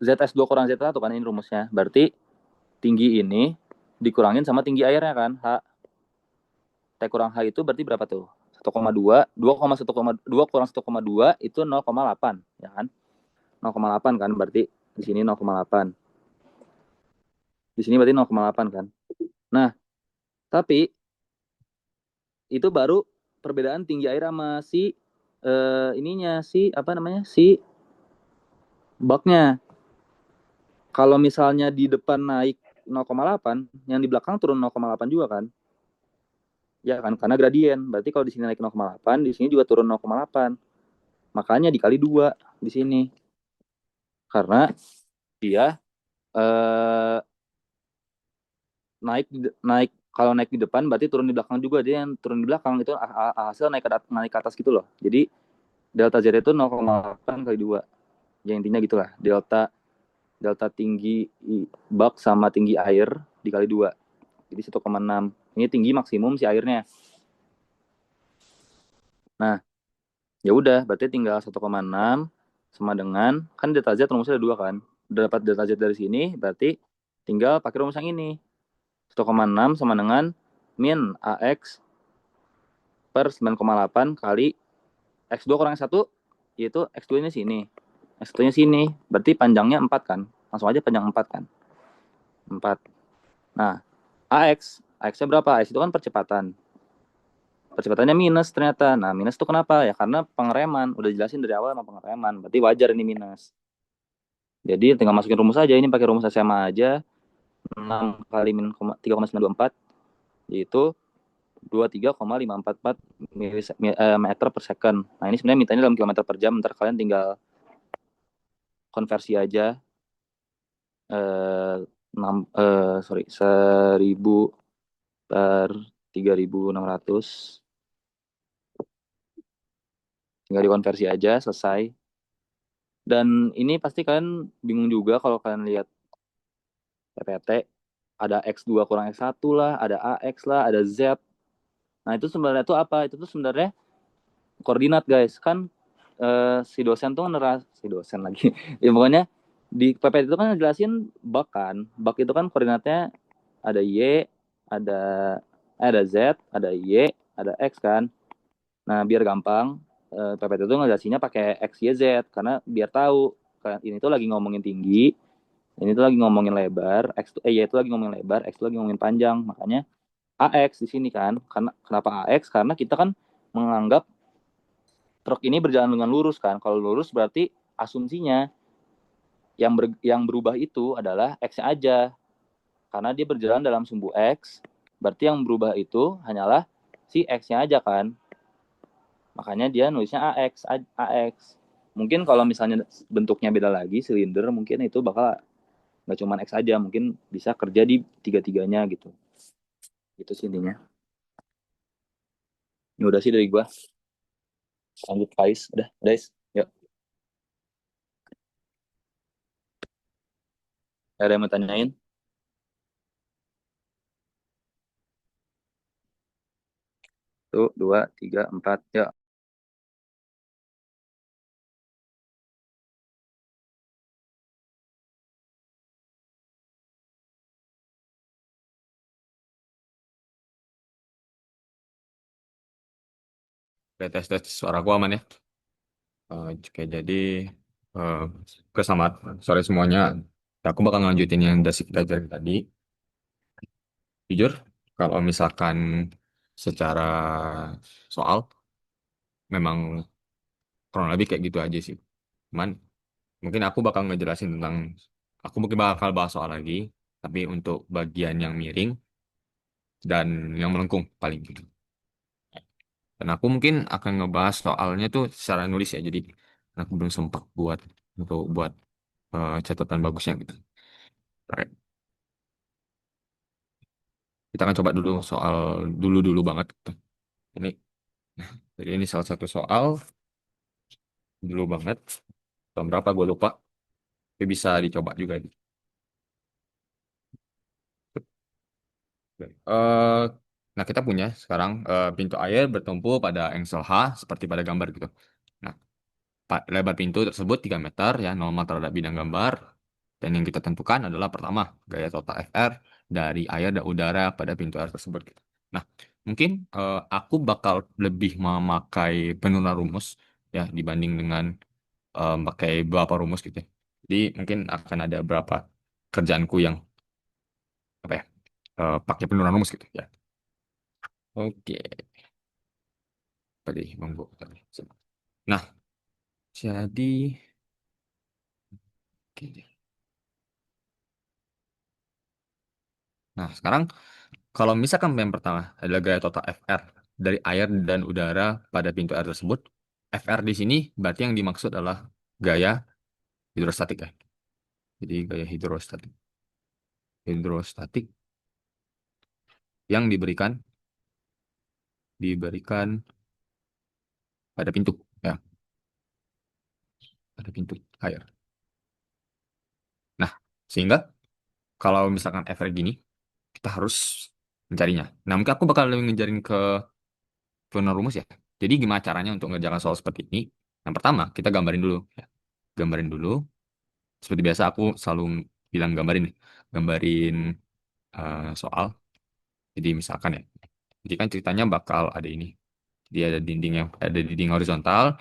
ZS2 kurang Z1 kan, ini rumusnya. Berarti tinggi ini dikurangin sama tinggi airnya kan, H. T kurang H itu berarti berapa tuh? 1,2, 2,1,2 kurang 1,2 itu 0,8, ya kan? 0,8 kan, berarti di sini 0,8. Di sini berarti 0,8 kan. Nah, tapi itu baru perbedaan tinggi air sama si ininya si apa namanya? Si baknya. Kalau misalnya di depan naik 0,8, yang di belakang turun 0,8 juga kan? Ya kan, karena gradien. Berarti kalau di sini naik 0,8, di sini juga turun 0,8. Makanya dikali 2 di sini. Karena dia eh, naik naik kalau naik di depan berarti turun di belakang juga, dia yang turun di belakang itu hasil naik ke atas gitu loh. Jadi delta Z itu 0,8 kali 2. Ya intinya gitulah. Delta delta tinggi bak sama tinggi air dikali 2. Jadi 1,6. Ini tinggi maksimum si airnya. Nah, ya udah berarti tinggal 1,6 sama dengan kan delta Z rumusnya ada 2 kan. Udah dapat delta Z dari sini berarti tinggal pakai rumus yang ini. 1,6 sama dengan min AX per 9,8 kali X2 kurang X1, yaitu X2 ini sini. X2 nya sini, berarti panjangnya 4 kan. Langsung aja panjang 4 kan. 4. Nah, AX-nya berapa? AX itu kan percepatan. Percepatannya minus ternyata. Nah, minus itu kenapa? Ya karena pengereman. Udah jelasin dari awal sama pengereman. Berarti wajar ini minus. Jadi tinggal masukin rumus aja. Ini pakai rumus SMA aja. 6 kali min 3,924 yaitu 23,544 meter per second. Nah, ini sebenarnya mintanya dalam kilometer per jam. Ntar kalian tinggal konversi aja. 1000 per 3600. Tinggal dikonversi aja, selesai. Dan ini pasti kalian bingung juga kalau kalian lihat PPT. Ada X2 kurang X1 lah, ada AX lah, ada Z. Nah, itu sebenarnya itu apa? Itu tuh sebenarnya koordinat, guys. Kan si dosen tuh si dosen lagi. Ya pokoknya di PPT itu kan ngejelasin bak kan. Bak itu kan koordinatnya ada Y, ada ada Z, ada Y, ada X kan. Nah, biar gampang, PPT itu ngejelasinnya pakai X, Y, Z. Karena biar tahu, ini tuh lagi ngomongin tinggi, ini tuh lagi ngomongin lebar, Y itu lagi ngomongin lebar, X itu lagi ngomongin panjang. Makanya AX di sini kan. Karena kenapa AX? Karena kita kan menganggap truk ini berjalan dengan lurus kan. Kalau lurus berarti asumsinya yang berubah itu adalah X-nya aja. Karena dia berjalan dalam sumbu X, berarti yang berubah itu hanyalah si X-nya aja kan. Makanya dia nulisnya AX, AX. Mungkin kalau misalnya bentuknya beda lagi, silinder, mungkin itu bakal nggak cuma X aja, mungkin bisa kerja di tiga-tiganya gitu. Gitu sih intinya. Ini udah sih dari gua. Lanjut Faiz. Udah, guys. Yuk. Ada yang mau tanyain? Tuh, dua, tiga, empat. Yuk. Oke, tes suara aku aman ya. Oke, jadi eh, selamat sore semuanya. Aku bakal ngelanjutin yang udah kita ajarin tadi. Jujur, kalau misalkan secara soal, memang kurang lebih kayak gitu aja sih. Cuman mungkin aku bakal ngejelasin tentang, aku mungkin bakal bahas soal lagi, tapi untuk bagian yang miring dan yang melengkung paling gitu. Dan aku mungkin akan ngebahas soalnya tuh secara nulis ya, jadi aku belum sempat buat catatan bagusnya gitu. Oke, kita akan coba dulu soal dulu-dulu banget gitu. Ini, jadi ini salah satu soal dulu banget. Tahun berapa gue lupa, tapi bisa dicoba juga. Eh, nah, kita punya sekarang pintu air bertumpu pada engsel H seperti pada gambar gitu. Nah, lebar pintu tersebut 3 meter ya, normal terhadap bidang gambar. Dan yang kita tentukan adalah pertama, gaya total FR dari air dan udara pada pintu air tersebut, gitu. Nah, mungkin aku bakal lebih memakai penurunan rumus ya dibanding dengan pakai beberapa rumus gitu, ya. Jadi mungkin akan ada beberapa kerjaanku yang apa ya, pakai penurunan rumus gitu ya. Oke, tadi monggo. Nah, jadi oke. Nah, sekarang kalau misalkan yang pertama adalah gaya total FR dari air dan udara pada pintu air tersebut, FR di sini berarti yang dimaksud adalah gaya hidrostatik ya. Jadi gaya hidrostatik yang diberikan pada pintu ya, pada pintu air. Nah, sehingga kalau misalkan FR gini, kita harus mencarinya. Nah, mungkin aku bakal lebih ngejarin ke penurunan rumus ya. Jadi gimana caranya untuk ngerjakan soal seperti ini? Yang pertama, kita gambarin dulu ya. Gambarin dulu. Seperti biasa aku selalu bilang gambarin nih. Gambarin soal. Jadi misalkan ya. Jadi kan ceritanya bakal ada ini. Jadi ada dinding horizontal,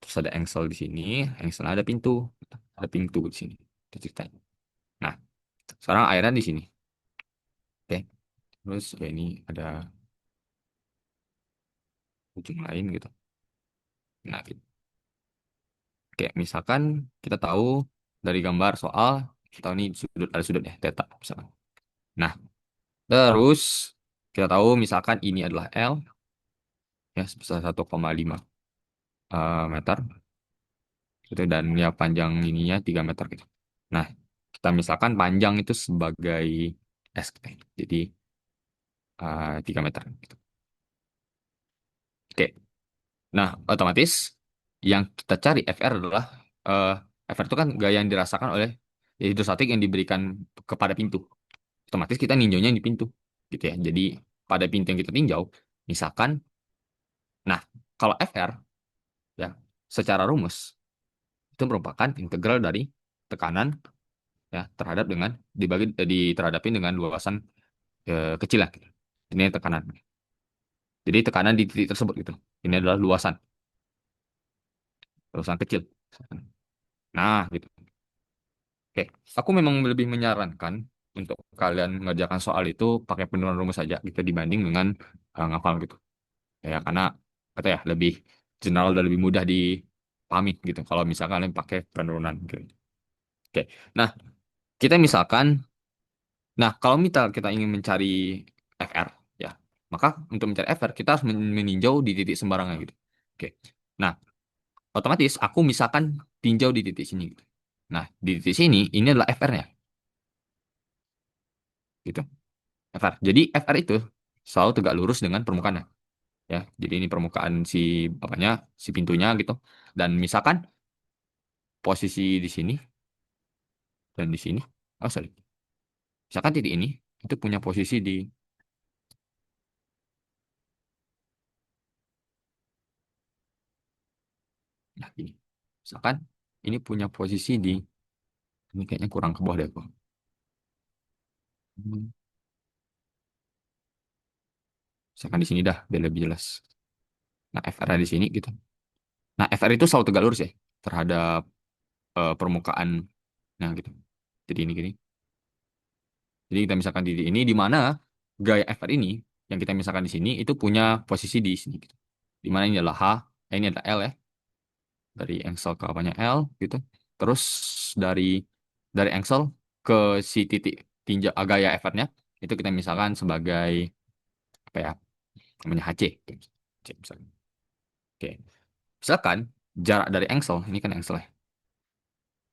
terus ada engsel di sini, engsel ada pintu. Ada pintu di sini. Itu ceritanya. Nah, sekarang airnya di sini. Oke. Terus ya ini ada ujung lain gitu. Nah, gitu. Oke, misalkan kita tahu dari gambar soal, kita tahu ini ada sudut ya, theta misalkan. Nah, terus kita tahu misalkan ini adalah L ya sebesar 1,5 meter gitu, dan ya panjang ininya 3 meter gitu. Nah, kita misalkan panjang itu sebagai S gitu, ya. Jadi 3 meter gitu. Oke. Nah, otomatis yang kita cari FR adalah eh, FR itu kan gaya yang dirasakan oleh hidrostatik yang diberikan kepada pintu. Otomatis kita ninjaunya di pintu gitu ya. Jadi pada pintu yang kita tinjau, misalkan, nah kalau FR ya secara rumus itu merupakan integral dari tekanan ya terhadap dengan terhadapin dengan luasan kecil lah. Gitu. Ini tekanan. Jadi tekanan di titik tersebut gitu. Ini adalah luasan kecil. Nah, gitu. Oke, aku memang lebih menyarankan untuk kalian mengerjakan soal itu pakai penurunan rumus saja gitu dibanding dengan ngafal gitu. Ya, karena kata ya lebih general dan lebih mudah dipahami gitu. Kalau misalkan kalian pakai penurunan gitu. Oke, nah kita misalkan, nah kalau misal kita ingin mencari FR ya, maka untuk mencari FR kita harus meninjau di titik sembarangan gitu. Oke, nah otomatis aku misalkan tinjau di titik sini gitu. Nah di titik sini ini adalah FR-nya gitu. FR. Jadi FR itu selalu tegak lurus dengan permukaannya ya. Jadi ini permukaan si apanya, si pintunya gitu. Dan misalkan posisi di sini dan di sini. Oh, sorry. Misalkan titik ini itu punya posisi di, nah ini. Misalkan ini punya posisi di, ini kayaknya kurang ke bawah deh aku. Hmm, Misalkan di sini dah biar lebih jelas. Nah, FR di sini gitu. Nah, FR itu selalu tegak lurus ya terhadap permukaan, nah gitu. Jadi ini gini. Jadi kita misalkan di ini di mana gaya FR ini yang kita misalkan di sini itu punya posisi di sini gitu. Di mana ini adalah H, ini adalah L ya. Dari engsel ke apanya L gitu. Terus dari engsel ke si titik tinjau gaya effortnya itu kita misalkan sebagai apa ya, namanya HC. C misalkan. Oke. Misalkan jarak dari engsel, ini kan engsel ya.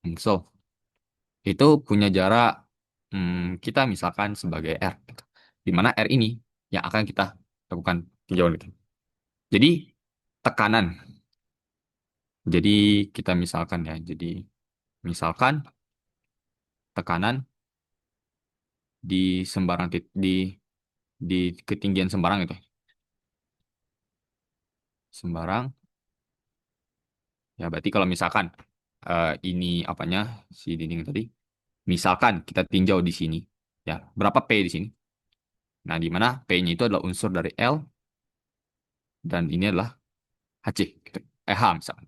Engsel itu punya jarak kita misalkan sebagai R gitu. Di mana R ini yang akan kita lakukan tinjauan gitu. Jadi tekanan. Jadi kita misalkan ya. Jadi misalkan tekanan di sembarang titik di ketinggian sembarang itu. Sembarang, ya berarti kalau misalkan ini apanya si dinding tadi, misalkan kita tinjau di sini, ya berapa P di sini? Nah, di mana P-nya itu adalah unsur dari L dan ini adalah HC, gitu. H misalkan.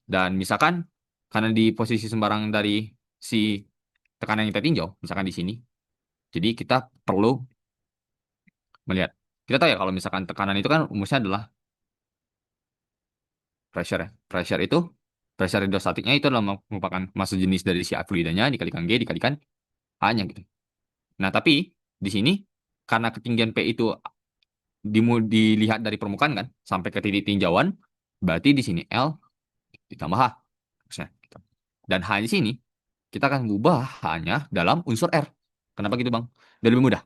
Dan misalkan karena di posisi sembarang dari si tekanan yang kita tinjau, misalkan di sini, jadi kita perlu melihat. Kita tahu ya kalau misalkan tekanan itu kan rumusnya adalah pressure ya. Pressure hidrostatiknya itu adalah merupakan massa jenis dari si fluidanya dikalikan G dikalikan H-nya gitu. Nah, tapi di sini karena ketinggian P itu dilihat dari permukaan kan sampai ke titik tinjauan, berarti di sini L ditambah H. Harusnya, gitu. Dan H di sini kita akan ubah H-nya dalam unsur R. Kenapa gitu, Bang? Dan lebih mudah.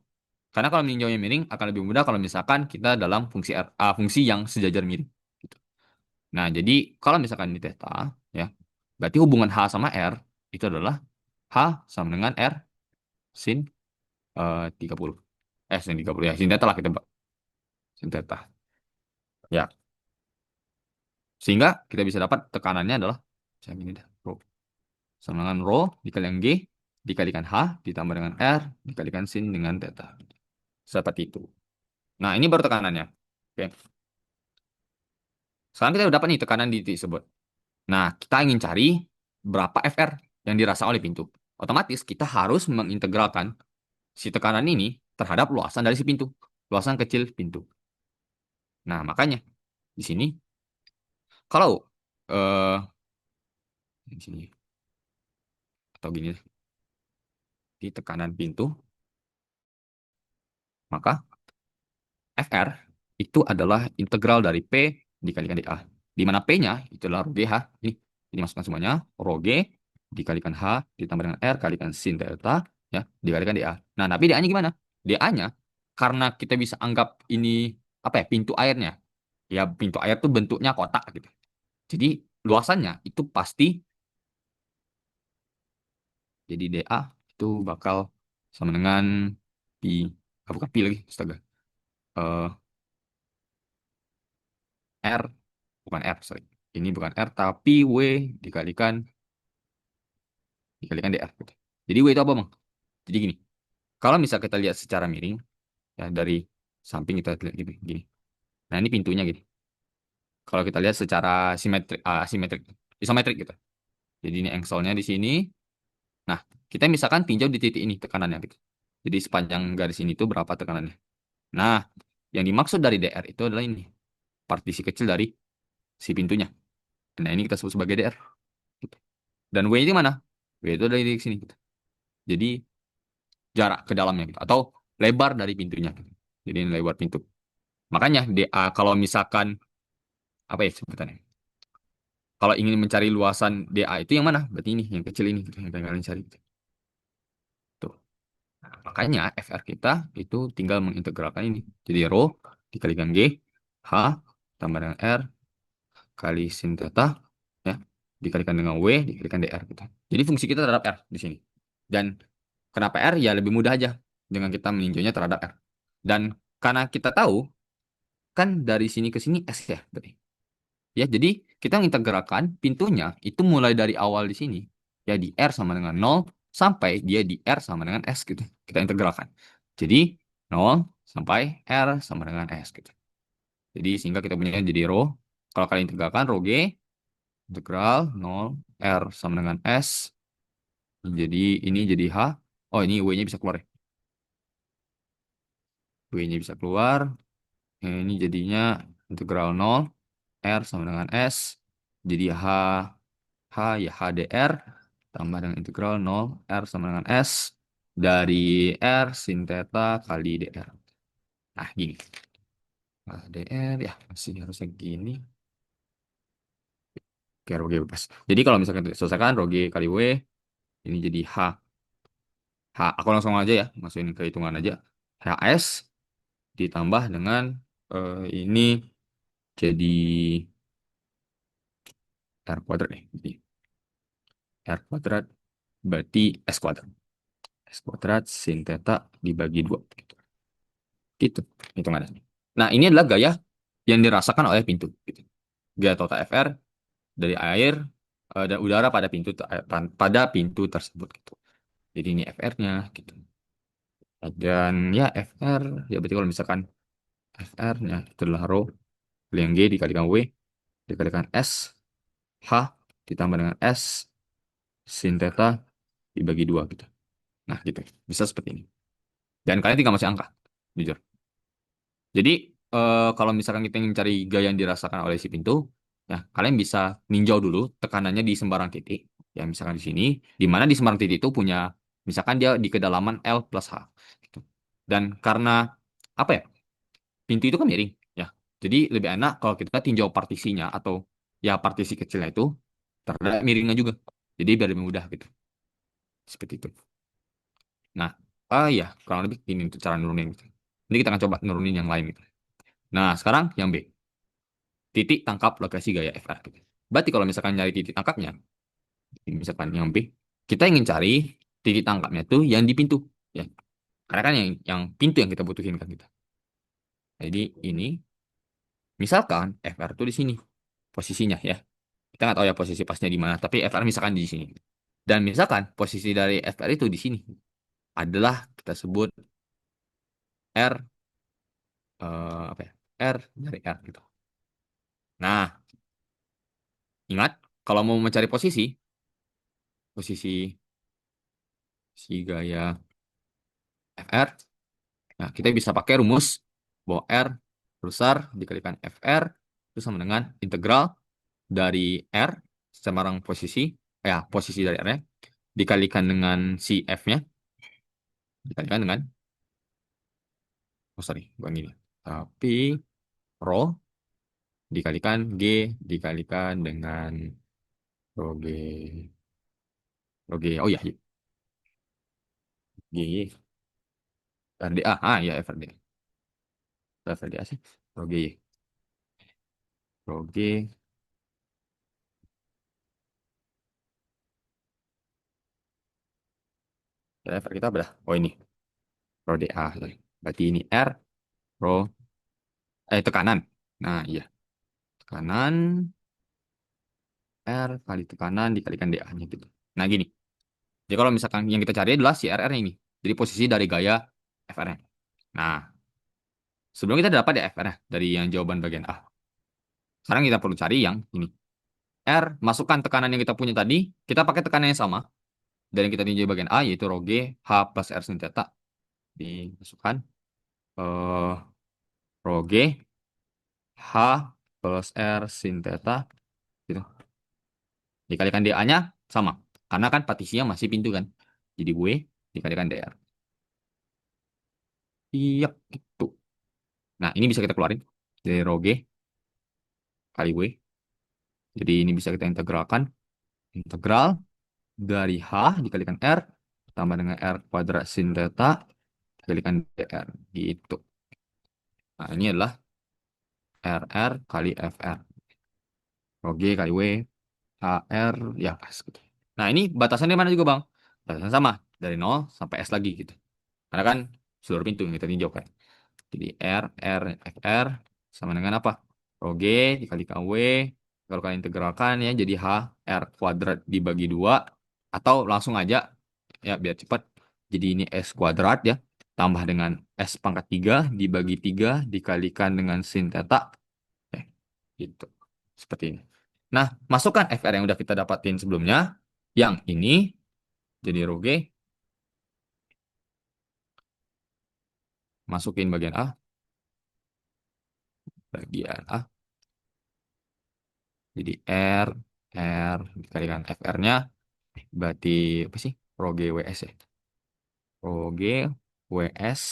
Karena kalau meninjaunya miring akan lebih mudah kalau misalkan kita dalam fungsi R, fungsi yang sejajar miring. Gitu. Nah, jadi kalau misalkan di theta, ya, berarti hubungan H sama R itu adalah H sama dengan R sin 30. Sin 30 ya, sin theta lah kita, Mbak. Sin theta. Ya, sehingga kita bisa dapat tekanannya adalah misalnya gini dah, rho. Sama dengan rho dikalikan G dikalikan H ditambah dengan R dikalikan sin dengan theta. Seperti itu. Nah, ini baru tekanannya. Oke. Sekarang kita udah dapat nih tekanan di titik tersebut. Nah, kita ingin cari berapa FR yang dirasa oleh pintu. Otomatis kita harus mengintegralkan si tekanan ini terhadap luasan dari si pintu. Luasan kecil pintu. Nah, makanya di sini kalau eh di sini atau gini di tekanan pintu, maka FR itu adalah integral dari P dikalikan dA. Di mana P-nya itu adalah rho GH. Ini masukkan semuanya. Rho G dikalikan H ditambah dengan R kalikan sin delta ya dikalikan dA. Nah, tapi dA-nya gimana? dA-nya karena kita bisa anggap ini apa ya pintu airnya. Ya pintu air tuh bentuknya kotak gitu. Jadi luasannya itu pasti jadi dA itu bakal sama dengan pi, bukan pi lagi, astaga. Eh, R bukan R, sorry. Ini bukan R, tapi W dikalikan dikalikan DR. Gitu. Jadi W itu apa, Bang? Jadi gini, kalau misal kita lihat secara miring, ya dari samping kita lihat gini, gini. Nah, ini pintunya gini. Kalau kita lihat secara simetrik, simetrik, isometrik gitu. Jadi ini engselnya di sini. Nah, kita misalkan tinjau di titik ini tekanannya gitu. Jadi sepanjang garis ini tuh berapa tekanannya. Nah, yang dimaksud dari DR itu adalah ini. Partisi kecil dari si pintunya. Nah, ini kita sebut sebagai DR. Gitu. Dan W itu mana? W itu dari sini. Gitu. Jadi jarak ke dalamnya gitu atau lebar dari pintunya gitu. Jadi ini lebar pintu. Makanya DA kalau misalkan apa ya sebutannya? Kalau ingin mencari luasan DA itu yang mana? Berarti ini yang kecil ini gitu, yang kalian cari gitu. Tuh. Nah, makanya FR kita itu tinggal mengintegralkan ini. Jadi rho dikalikan G H tambah dengan R kali sin theta ya dikalikan dengan W dikalikan DR gitu. Jadi fungsi kita terhadap R di sini. Dan kenapa R? Ya lebih mudah aja dengan kita meninjaunya terhadap R. Dan karena kita tahu kan dari sini ke sini S ya berarti. Ya, jadi kita mengintegralkan pintunya itu mulai dari awal di sini. Ya di R sama dengan 0 sampai dia di R sama dengan S gitu. Kita integralkan. Jadi 0 sampai R sama dengan S gitu. Jadi sehingga kita punya jadi rho. Kalau kalian integralkan rho G integral 0 R sama dengan S. Jadi ini jadi H. Oh, ini W-nya bisa keluar ya. W-nya bisa keluar. Ini jadinya integral 0 R sama dengan S. Jadi H ya HDR tambah dengan integral 0 R sama dengan S dari R sin theta kali DR. Nah, gini. HDR ya masih harusnya gini. Oke, Rho G bebas. Jadi kalau misalkan selesaikan Rho G kali W, ini jadi aku langsung aja ya, masukin ke hitungan aja. HS ditambah dengan ini jadi R kuadrat nih. Jadi R kuadrat berarti S kuadrat. S kuadrat sin theta dibagi 2. Gitu. Gitu hitungannya. Nah, ini adalah gaya yang dirasakan oleh pintu. Gitu. Gaya total FR dari air dan udara pada pada pintu tersebut. Gitu. Jadi ini FR-nya. Gitu. Dan ya FR, ya berarti kalau misalkan FR-nya itu adalah rho yang G dikalikan W dikalikan S H ditambah dengan S sin theta dibagi dua gitu. Nah gitu, bisa seperti ini. Dan kalian tinggal masih angka, jujur. Jadi kalau misalkan kita ingin cari gaya yang dirasakan oleh si pintu, ya kalian bisa ninjau dulu tekanannya di sembarang titik. Ya misalkan di sini, di mana di sembarang titik itu punya, misalkan dia di kedalaman L plus H. Gitu. Dan karena apa ya, pintu itu kan miring, ya. Jadi lebih enak kalau kita tinjau partisinya atau ya partisi kecilnya itu terhadap miringnya juga. Jadi biar lebih mudah gitu. Seperti itu. Nah, ya kurang lebih ini untuk cara nurunin gitu. Ini kita akan coba nurunin yang lain gitu. Nah, sekarang yang B. Titik tangkap lokasi gaya FR gitu. Berarti kalau misalkan nyari titik tangkapnya, misalkan yang B, kita ingin cari titik tangkapnya tuh yang di pintu, ya. Karena kan yang pintu yang kita butuhin kan kita. Jadi ini, misalkan FR tuh di sini posisinya ya. Kita nggak tahu ya posisi pasnya di mana, tapi FR misalkan di sini. Dan misalkan posisi dari FR itu di sini adalah kita sebut R apa ya? R dari R gitu. Nah, ingat kalau mau mencari posisi si gaya FR, nah kita bisa pakai rumus bahwa R besar dikalikan FR itu sama dengan integral dari R semarang posisi, ya posisi dari R-nya dikalikan dengan si F-nya dikalikan dengan, oh sorry, bukan gini. Tapi rho dikalikan G dikalikan dengan rho G. Rho G. Oh ya, G RDA. Ya FRDA. FRDA sih. Rho G. Rho G. Ya, FR kita berapa? Oh ini. Rho DA. Sorry. Berarti ini R. Rho. Tekanan. Nah, iya. Tekanan. R kali tekanan dikalikan DA-nya gitu. Nah, gini. Jadi kalau misalkan yang kita cari adalah si RR ini. Jadi posisi dari gaya FR-nya. Nah, sebelum kita dapat ya FR-nya dari yang jawaban bagian A. Sekarang kita perlu cari yang ini. R, masukkan tekanan yang kita punya tadi. Kita pakai tekanan yang sama. Dan yang kita tinjau bagian A, yaitu rho G, H plus R sin theta. Dimasukkan. Eh, Rho G, H plus R sin theta. Gitu. Dikalikan DA-nya sama. Karena kan partisinya masih pintu kan. Jadi W dikalikan DR. Iya, gitu. Nah, ini bisa kita keluarin dari rho G kali W. Jadi ini bisa kita integralkan. Integral dari H dikalikan R tambah dengan R kuadrat sin theta dikalikan DR. Gitu. Nah, ini adalah RR kali FR. Rho G kali W, HR, ya pas gitu. Nah, ini batasannya mana juga, Bang? Batasan sama, dari 0 sampai S lagi gitu. Karena kan seluruh pintu yang kita tinjau kan. Jadi R, FR sama dengan apa? Rho G dikalikan W, kalau kalian integralkan ya jadi H, R kuadrat dibagi 2, atau langsung aja, ya biar cepat. Jadi ini S kuadrat ya, tambah dengan S pangkat 3 dibagi 3 dikalikan dengan sin theta. Eh, gitu. Seperti ini. Nah, masukkan FR yang udah kita dapatin sebelumnya. Yang ini jadi rho G. Masukin bagian A. Bagian A. Jadi R. R dikalikan FR-nya. Berarti apa sih? Rho G WS ya. Rho G WS.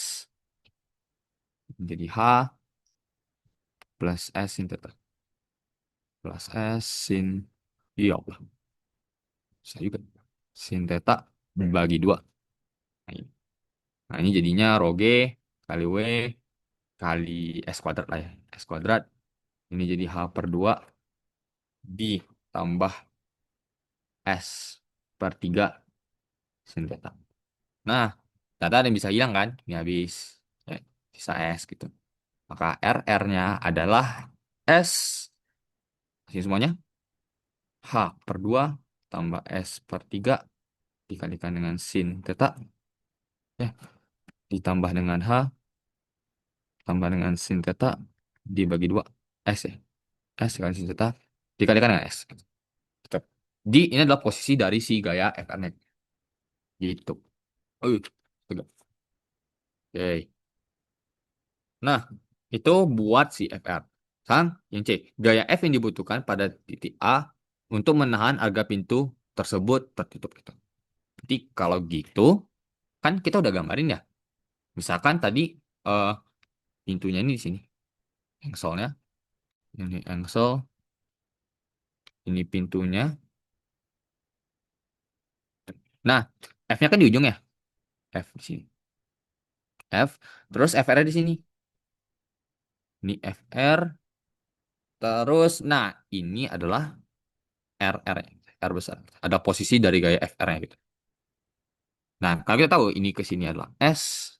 Jadi H plus S sin theta. Plus S sin. Iya Allah. Saya juga. Sin theta bagi 2. Nah, ini. Nah, ini jadinya rho G kali W kali S kuadrat lah ya. S kuadrat. Ini jadi H per 2 ditambah S per 3 sin theta. Nah, ternyata ada yang bisa hilang kan? Ini habis. Ya. sisa S gitu. Maka R-nya adalah S, sini semuanya, H per 2 tambah S per 3 dikalikan dengan sin theta, ya, ditambah dengan H, tambah dengan sin theta, dibagi 2, S ya. S dikali sin theta, dikalikan dengan S. Tetap. Ini adalah posisi dari si gaya FR-nya. Gitu. Oh, tegak. Oke. Nah, itu buat si FR. Sekarang yang C. Gaya F yang dibutuhkan pada titik A untuk menahan agar pintu tersebut tertutup gitu. Jadi kalau gitu, kan kita udah gambarin ya. Misalkan tadi eh, pintunya ini di sini. Engselnya. Ini engsel. Ini pintunya. Nah, F-nya kan di ujung ya. F di sini. F. Terus FR-nya di sini. Ini FR. Terus, nah ini adalah RR. R besar. Ada posisi dari gaya FR-nya gitu. Nah, kalau kita tahu ini ke sini adalah S,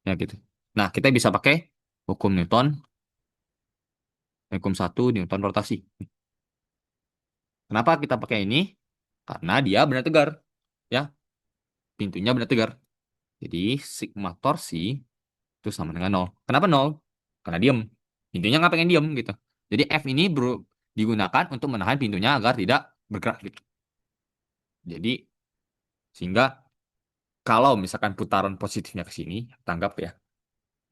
ya gitu. Nah, kita bisa pakai hukum Newton, hukum satu Newton rotasi. Kenapa kita pakai ini? Karena dia benar tegar, ya. Pintunya benar tegar. Jadi, sigma torsi itu sama dengan nol. Kenapa nol? Karena diem. Pintunya nggak pengen diem gitu. Jadi, F ini digunakan untuk menahan pintunya agar tidak bergerak gitu. Jadi, sehingga kalau misalkan putaran positifnya ke sini, tanggap ya.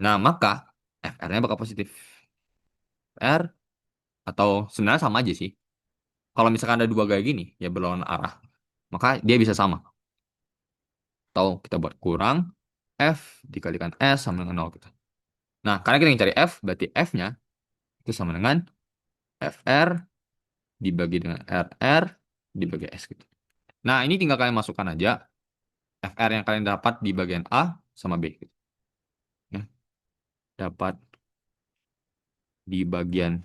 Nah, maka FR-nya bakal positif. R atau sebenarnya sama aja sih. Kalau misalkan ada dua gaya gini, ya berlawanan arah, maka dia bisa sama. Atau kita buat kurang F dikalikan S sama dengan 0 gitu. Nah, karena kita ingin cari F, berarti F-nya itu sama dengan FR dibagi dengan RR dibagi S gitu. Nah, ini tinggal kalian masukkan aja FR yang kalian dapat di bagian A sama B gitu. Ya, dapat di bagian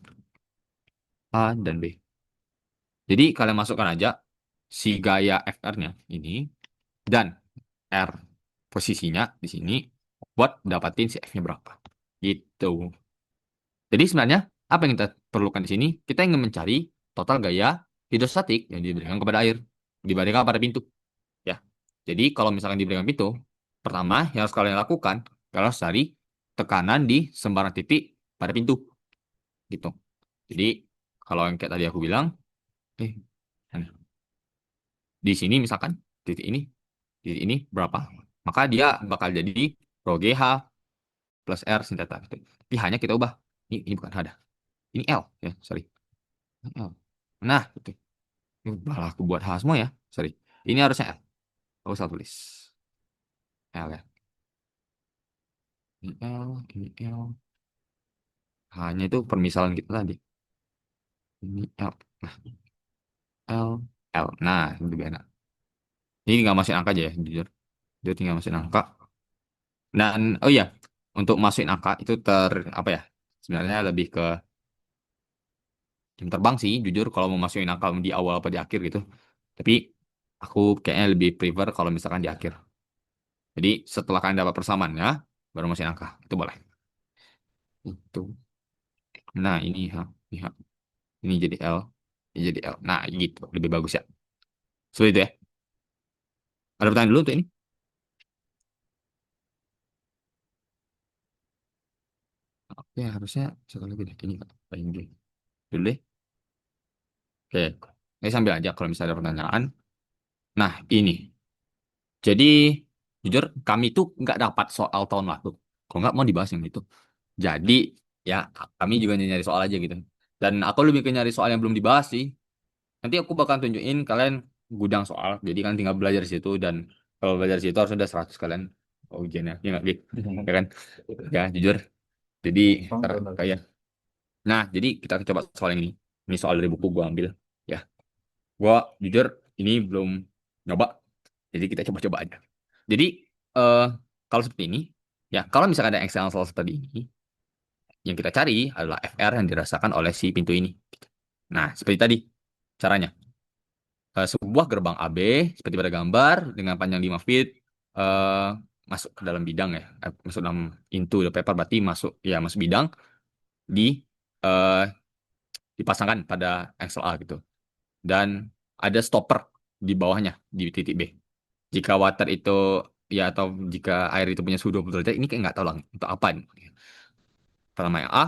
A dan B. Jadi kalian masukkan aja si gaya FR-nya ini dan R posisinya di sini buat dapatin si F-nya berapa. Gitu. Jadi sebenarnya apa yang kita perlukan di sini? Kita ingin mencari total gaya hidrostatik yang diberikan kepada air dibandingkan pada pintu. Ya. Jadi kalau misalkan diberikan pintu, pertama yang harus kalian lakukan adalah cari tekanan di sembarang titik pada pintu. Gitu. Jadi kalau yang kayak tadi aku bilang, eh, di sini misalkan titik ini berapa? Maka dia bakal jadi rho GH plus R sin theta gitu. Tapi hanya kita ubah. Ini bukan H dah. Ini L ya, sorry. L. Nah, gitu. Malah aku buat H semua ya. Sorry. Ini harusnya L. Aku salah tulis. L ya. Ini L, ini L. Hanya itu permisalan kita tadi. Ini L. Nah, L, L. Nah, ini lebih enak. Ini tinggal masukin angka aja ya, jujur. Dia tinggal masukin angka. Dan, oh iya, untuk masukin angka itu apa ya? Sebenarnya lebih ke jam terbang sih, jujur kalau mau masukin angka di awal apa di akhir gitu. Tapi aku kayaknya lebih prefer kalau misalkan di akhir. Jadi setelah kalian dapat persamaannya, baru masukin angka. Itu boleh. Itu. Nah, ini H. Ini jadi L. Ini jadi L. Nah, gitu. Lebih bagus ya. Seperti itu ya. Ada pertanyaan dulu untuk ini? Oke, harusnya satu lagi deh. Ini paling dulu. Dulu deh. Oke. Ini sambil aja kalau misalnya ada pertanyaan. Nah, ini. Jadi, jujur, kami tuh nggak dapat soal tahun lalu. Kalau nggak mau dibahas yang itu. Jadi, ya kami juga nyari soal aja gitu. Dan aku lebih ke nyari soal yang belum dibahas sih. Nanti aku bakal tunjukin kalian gudang soal. Jadi kan tinggal belajar di situ. Dan kalau belajar di situ harus ada 100 kalian. Oh, ujiannya. Ya nggak, Gik? Ya kan? Ya, jujur. Jadi, kayak. Nah, jadi kita coba soal yang ini. Ini soal dari buku gua ambil. Ya, gua jujur ini belum nyoba. Jadi kita coba-coba aja. Jadi, eh kalau seperti ini, ya kalau misalkan ada external soal seperti ini, yang kita cari adalah FR yang dirasakan oleh si pintu ini. Nah, seperti tadi caranya. Sebuah gerbang AB seperti pada gambar dengan panjang 5 feet. eh masuk ke dalam bidang ya, masuk dalam into the paper berarti masuk ya masuk bidang di eh, dipasangkan pada angsel A gitu. Dan ada stopper di bawahnya di titik B. Jika water itu ya atau jika air itu punya suhu 20 derajat ini kayak nggak tahu lah untuk apa ini. Pertama yang A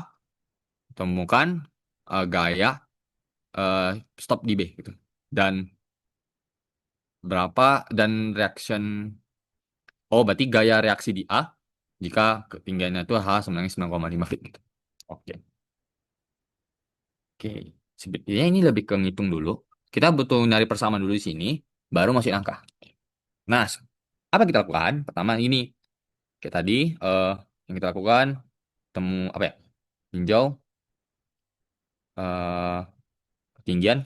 temukan gaya eh, stop di B gitu. Dan berapa dan reaction oh berarti gaya reaksi di A jika ketinggiannya itu H sama dengan 9,5 feet gitu. Oke. Oke. Sebenarnya ini lebih ke ngitung dulu. Kita butuh nyari persamaan dulu di sini, baru masukin angka. Nah, apa yang kita lakukan? Pertama ini kayak tadi yang kita lakukan temu apa ya? Tinjau eh, ketinggian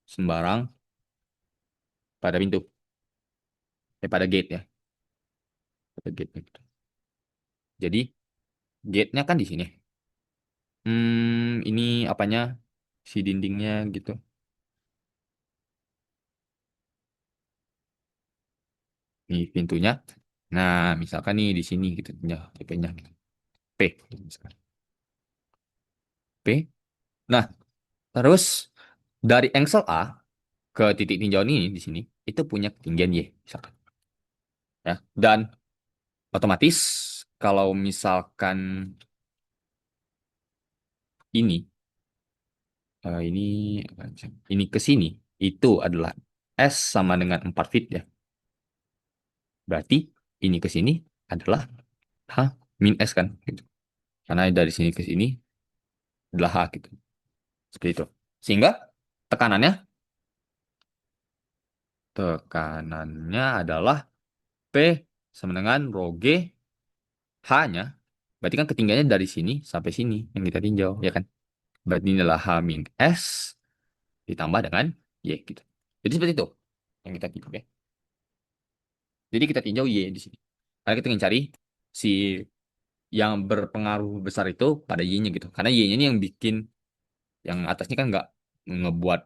sembarang pada pintu, pada gate ya, pada gate gitu. Jadi gate-nya kan di sini. Ini apanya? Si dindingnya gitu. Nih pintunya. Nah, misalkan nih di sini gitu, ya, TP-nya gitu. P, misalkan. P. Nah, terus dari engsel A ke titik tinjau ini di sini itu punya ketinggian Y, misalkan. Ya, dan otomatis kalau misalkan ini ini apa sih? Ini ke sini itu adalah S sama dengan 4 feet ya. Berarti ini ke sini adalah H min S kan gitu. Karena dari sini ke sini adalah H gitu. Seperti itu. Sehingga tekanannya tekanannya adalah P sama dengan rho G H-nya. Berarti kan ketinggiannya dari sini sampai sini yang kita tinjau ya kan. Berarti ini adalah H min S ditambah dengan Y gitu. Jadi seperti itu yang kita tinjau ya. Jadi kita tinjau Y di sini. Karena kita ingin cari si yang berpengaruh besar itu pada Y-nya gitu. Karena Y-nya ini yang bikin yang atasnya kan nggak ngebuat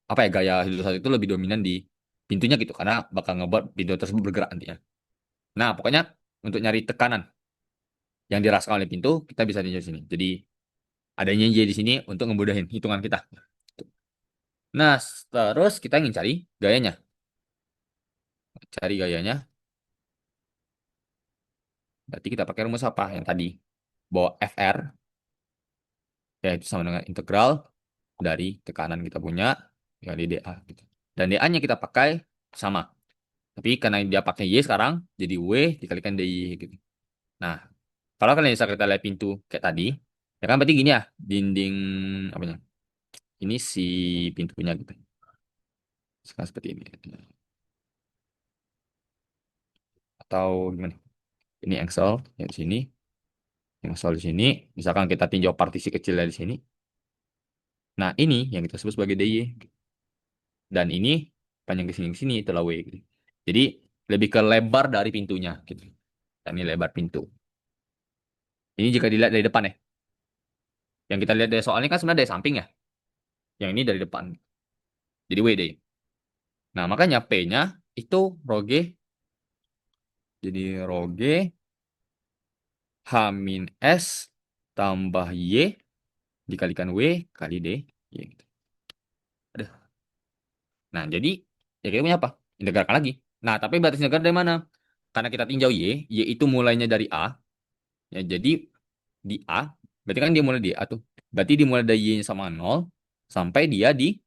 apa ya gaya hidrostatik itu lebih dominan di pintunya gitu. Karena bakal ngebuat pintu tersebut bergerak nantinya. Nah pokoknya untuk nyari tekanan yang dirasakan oleh pintu kita bisa tinjau di sini. Jadi adanya Y di sini untuk ngemudahin hitungan kita. Nah terus kita ingin cari gayanya. Cari gayanya. Berarti kita pakai rumus apa yang tadi? Bahwa FR yaitu sama dengan integral dari tekanan kita punya kali dA gitu. Dan dA-nya kita pakai sama. Tapi karena dia pakai Y sekarang, jadi W dikalikan DY gitu. Nah, kalau kalian bisa kita lihat pintu kayak tadi, ya kan berarti gini ya, dinding apa ya? Ini si pintunya gitu. Sekarang seperti ini. Atau gimana? Ini angsel yang di sini, angsel di sini. Misalkan kita tinjau partisi kecil dari sini. Nah, ini yang kita sebut sebagai DY. Dan ini panjang ke sini itulah W gitu. Jadi lebih ke lebar dari pintunya gitu. Dan ini lebar pintu. Ini jika dilihat dari depan ya. Yang kita lihat dari soalnya kan sebenarnya dari samping ya. Yang ini dari depan. Jadi WD. Nah, makanya P-nya itu roge. Jadi roge H min S tambah Y dikalikan W kali D. Y gitu. Aduh. Nah, jadi ya kita punya apa? Integralkan lagi. Nah, tapi batas integral dari mana? Karena kita tinjau Y itu mulainya dari A. Ya, jadi di A, berarti kan dia mulai di A tuh. Berarti dimulai dari Y sama 0 sampai dia di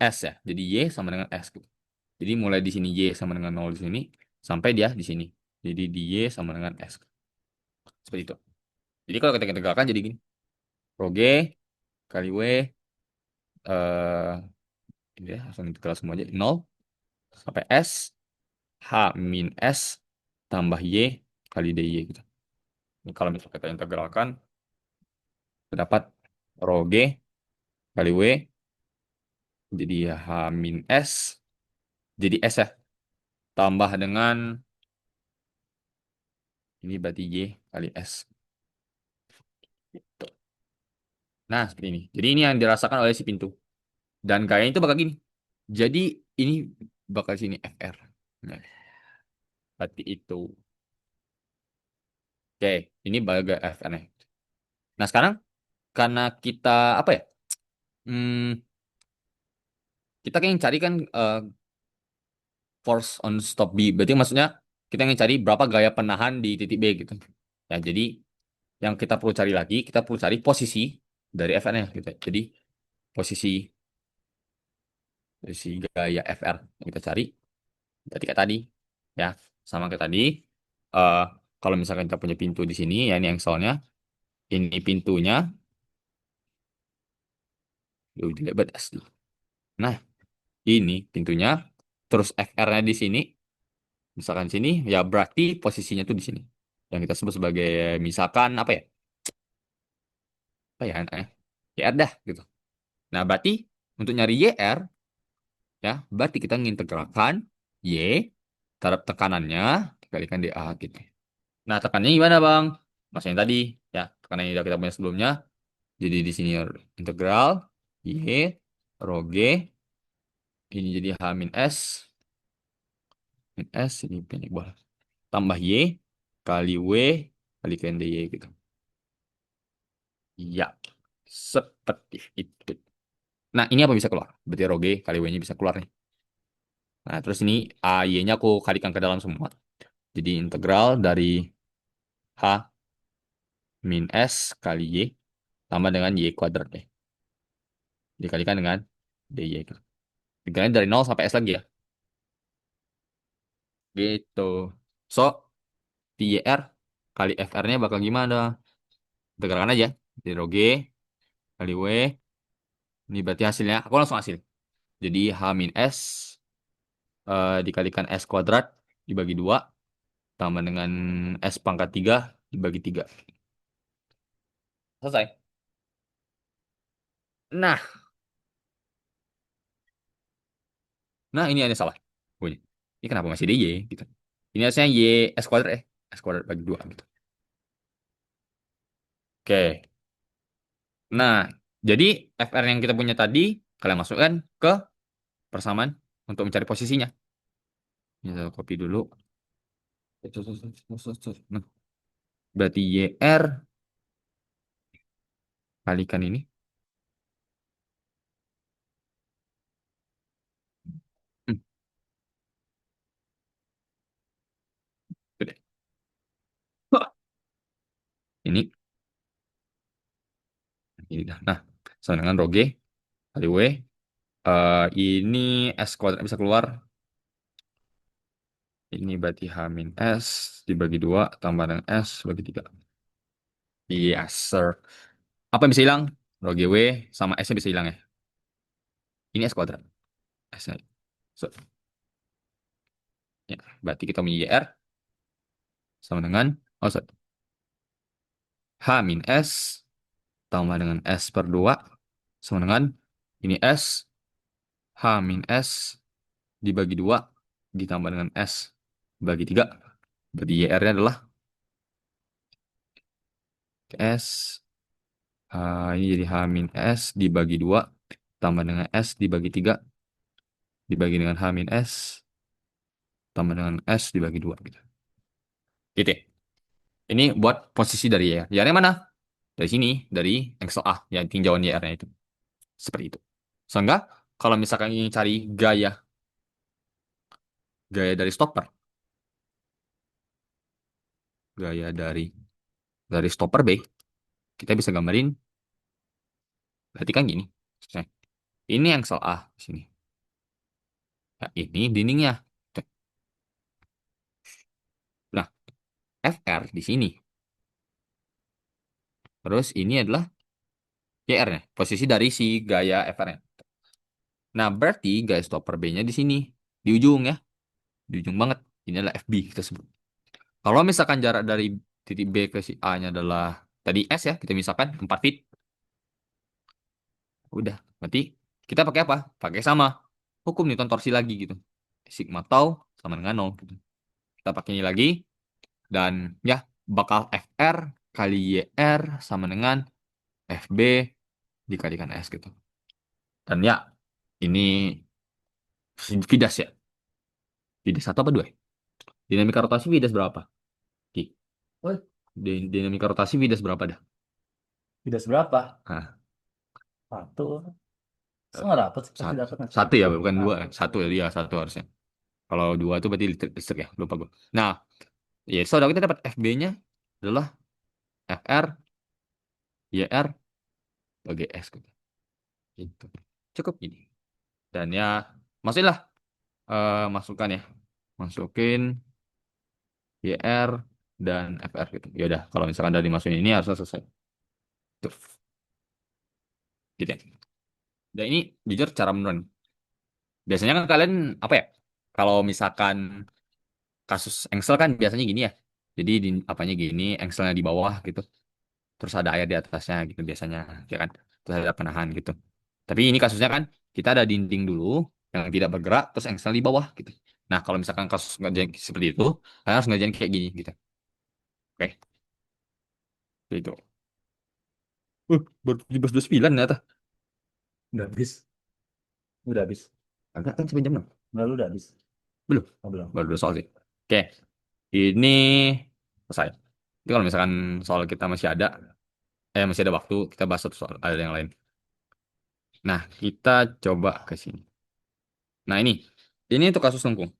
S ya. Jadi Y sama dengan S gitu. Jadi mulai di sini Y sama dengan 0 di sini sampai dia di sini. Jadi di Y sama dengan S. Seperti itu. Jadi kalau kita integralkan jadi gini. Rho G kali W ini ya, langsung integral semua aja. 0 sampai S H min S tambah Y kali DY gitu. Ini kalau misalnya kita integralkan terdapat Rho G kali W jadi H min S jadi S ya tambah dengan ini berarti Y kali S. Nah, seperti ini. Jadi ini yang dirasakan oleh si pintu. Dan gayanya itu bakal gini. Jadi ini bakal sini FR. Nah, Berarti itu. Oke, ini baga FN. Nah, sekarang karena kita apa ya? Hmm, kita ingin cari kan force on stop B. Berarti maksudnya kita ingin cari berapa gaya penahan di titik B gitu. Ya, jadi yang kita perlu cari lagi, kita perlu cari posisi dari FN-nya gitu. Jadi posisi posisi gaya FR yang kita cari berarti kayak tadi ya, sama kayak tadi. eh Kalau misalkan kita punya pintu di sini, ya ini engselnya, ini pintunya, jelek banget asli. Nah, ini pintunya, terus FR-nya di sini, misalkan sini, ya berarti posisinya tuh di sini. Yang kita sebut sebagai misalkan apa ya? Apa ya? YR dah gitu. Nah, berarti untuk nyari YR, ya, berarti kita mengintegralkan Y terhadap tekanannya dikalikan DA gitu. Nah, tekanannya gimana, Bang? Maksudnya tadi, ya, tekanan yang udah kita punya sebelumnya. Jadi di sini integral Y rho G ini jadi H min S min S ini pendek bola tambah Y kali W kalikan DY gitu. Ya, seperti itu. Nah, ini apa bisa keluar? Berarti rho G kali W-nya bisa keluar nih. Nah, terus ini A Y-nya aku kalikan ke dalam semua. Jadi integral dari H min S kali Y tambah dengan Y kuadrat deh. Dikalikan dengan DY gitu. Dikalikan dari 0 sampai S lagi ya. Gitu. So, TYR kali FR-nya bakal gimana? Tegarkan aja. Jadi rho G kali W. Ini berarti hasilnya. Aku langsung hasil. Jadi H min S dikalikan S kuadrat dibagi 2. Tambah dengan S pangkat 3 dibagi 3. Selesai. Nah, ini ada salah. Oh, ini kenapa masih ada Y gitu. Ini harusnya Y S kuadrat S kuadrat bagi 2 gitu. Oke. Nah, jadi FR yang kita punya tadi kalian masukkan ke persamaan untuk mencari posisinya. Ini saya copy dulu. Nah, berarti YR kalikan ini. Hmm, gede. Ini, ini dah. Nah, sama dengan rho G kali W. Ini S kuadrat bisa keluar. Ini berarti H min S dibagi 2 tambah dengan S bagi 3. Yes, sir. Apa yang bisa hilang? Rho G W sama S-nya bisa hilang ya. Ini S kuadrat. S-nya. So, ya, berarti kita punya YR sama dengan, oh sorry, H min S tambah dengan S per 2 sama dengan ini S H min S dibagi 2 ditambah dengan S bagi 3. Berarti YR-nya adalah S ini jadi H min S dibagi 2 tambah dengan S dibagi 3 dibagi dengan H min S tambah dengan S dibagi 2 gitu. Gitu ya. Ini buat posisi dari YR. YR-nya mana? Dari sini, dari Excel A, yang tinjauan YR-nya itu. Seperti itu. Sehingga kalau misalkan ingin cari gaya gaya dari stopper, gaya dari stopper B, kita bisa gambarin berarti kan gini. Nah, ini yang sel A di sini. Ya, ini dindingnya. Nah, FR di sini. Terus ini adalah YR-nya, posisi dari si gaya FR-nya. Nah, berarti gaya stopper B-nya di sini, di ujung ya, di ujung banget. Ini adalah FB kita sebut. Kalau misalkan jarak dari titik B ke si A-nya adalah tadi S ya, kita misalkan 4 feet. Udah, berarti kita pakai apa? Pakai sama hukum Newton torsi lagi gitu. Sigma tau sama dengan 0 gitu. Kita pakai ini lagi dan ya bakal FR kali YR sama dengan FB dikalikan S gitu. Dan ya ini Vidas ya. Vidas satu apa dua ya? Dinamika rotasi Widas berapa? Ki. Oh, Dinamika rotasi Widas berapa dah? tidak seberapa. Ah, Satu. Saya nggak dapet sih, pasti satu, dapet nggak? satu ya, bukan dua kan? Satu ya, dia satu harusnya. Kalau dua itu berarti listrik ya, lupa gue. Nah, ya saudara kita dapat FB-nya adalah FR, YR, bagi S gitu. Gitu. Cukup ini. Dan ya, masuklah masukkan ya. Masukin YR dan FR gitu. Ya udah, kalau misalkan dari masukin ini harusnya selesai. Tuh, gitu ya. Dan ini jujur cara menurun. Biasanya kan kalian apa ya? Kalau misalkan kasus engsel kan biasanya gini ya. Jadi di apanya gini, engselnya di bawah gitu. Terus ada air di atasnya gitu biasanya, ya kan? Terus ada penahan gitu. Tapi ini kasusnya kan kita ada dinding dulu yang tidak bergerak, terus engsel di bawah gitu. Nah, kalau misalkan kasus ngerjain seperti itu, kalian harus ngerjain kayak gini gitu. Oke, itu. Baru 17.29 ternyata. Udah habis. Udah habis. Agak kan sampai jam 6. Enggak, lu udah habis. Belum. Oh, belum. Baru 2 soal sih. Oke, ini selesai. Jadi kalau misalkan soal kita masih ada waktu, kita bahas satu soal, ada yang lain. Nah, kita coba ke sini. Nah, ini untuk kasus lengkung.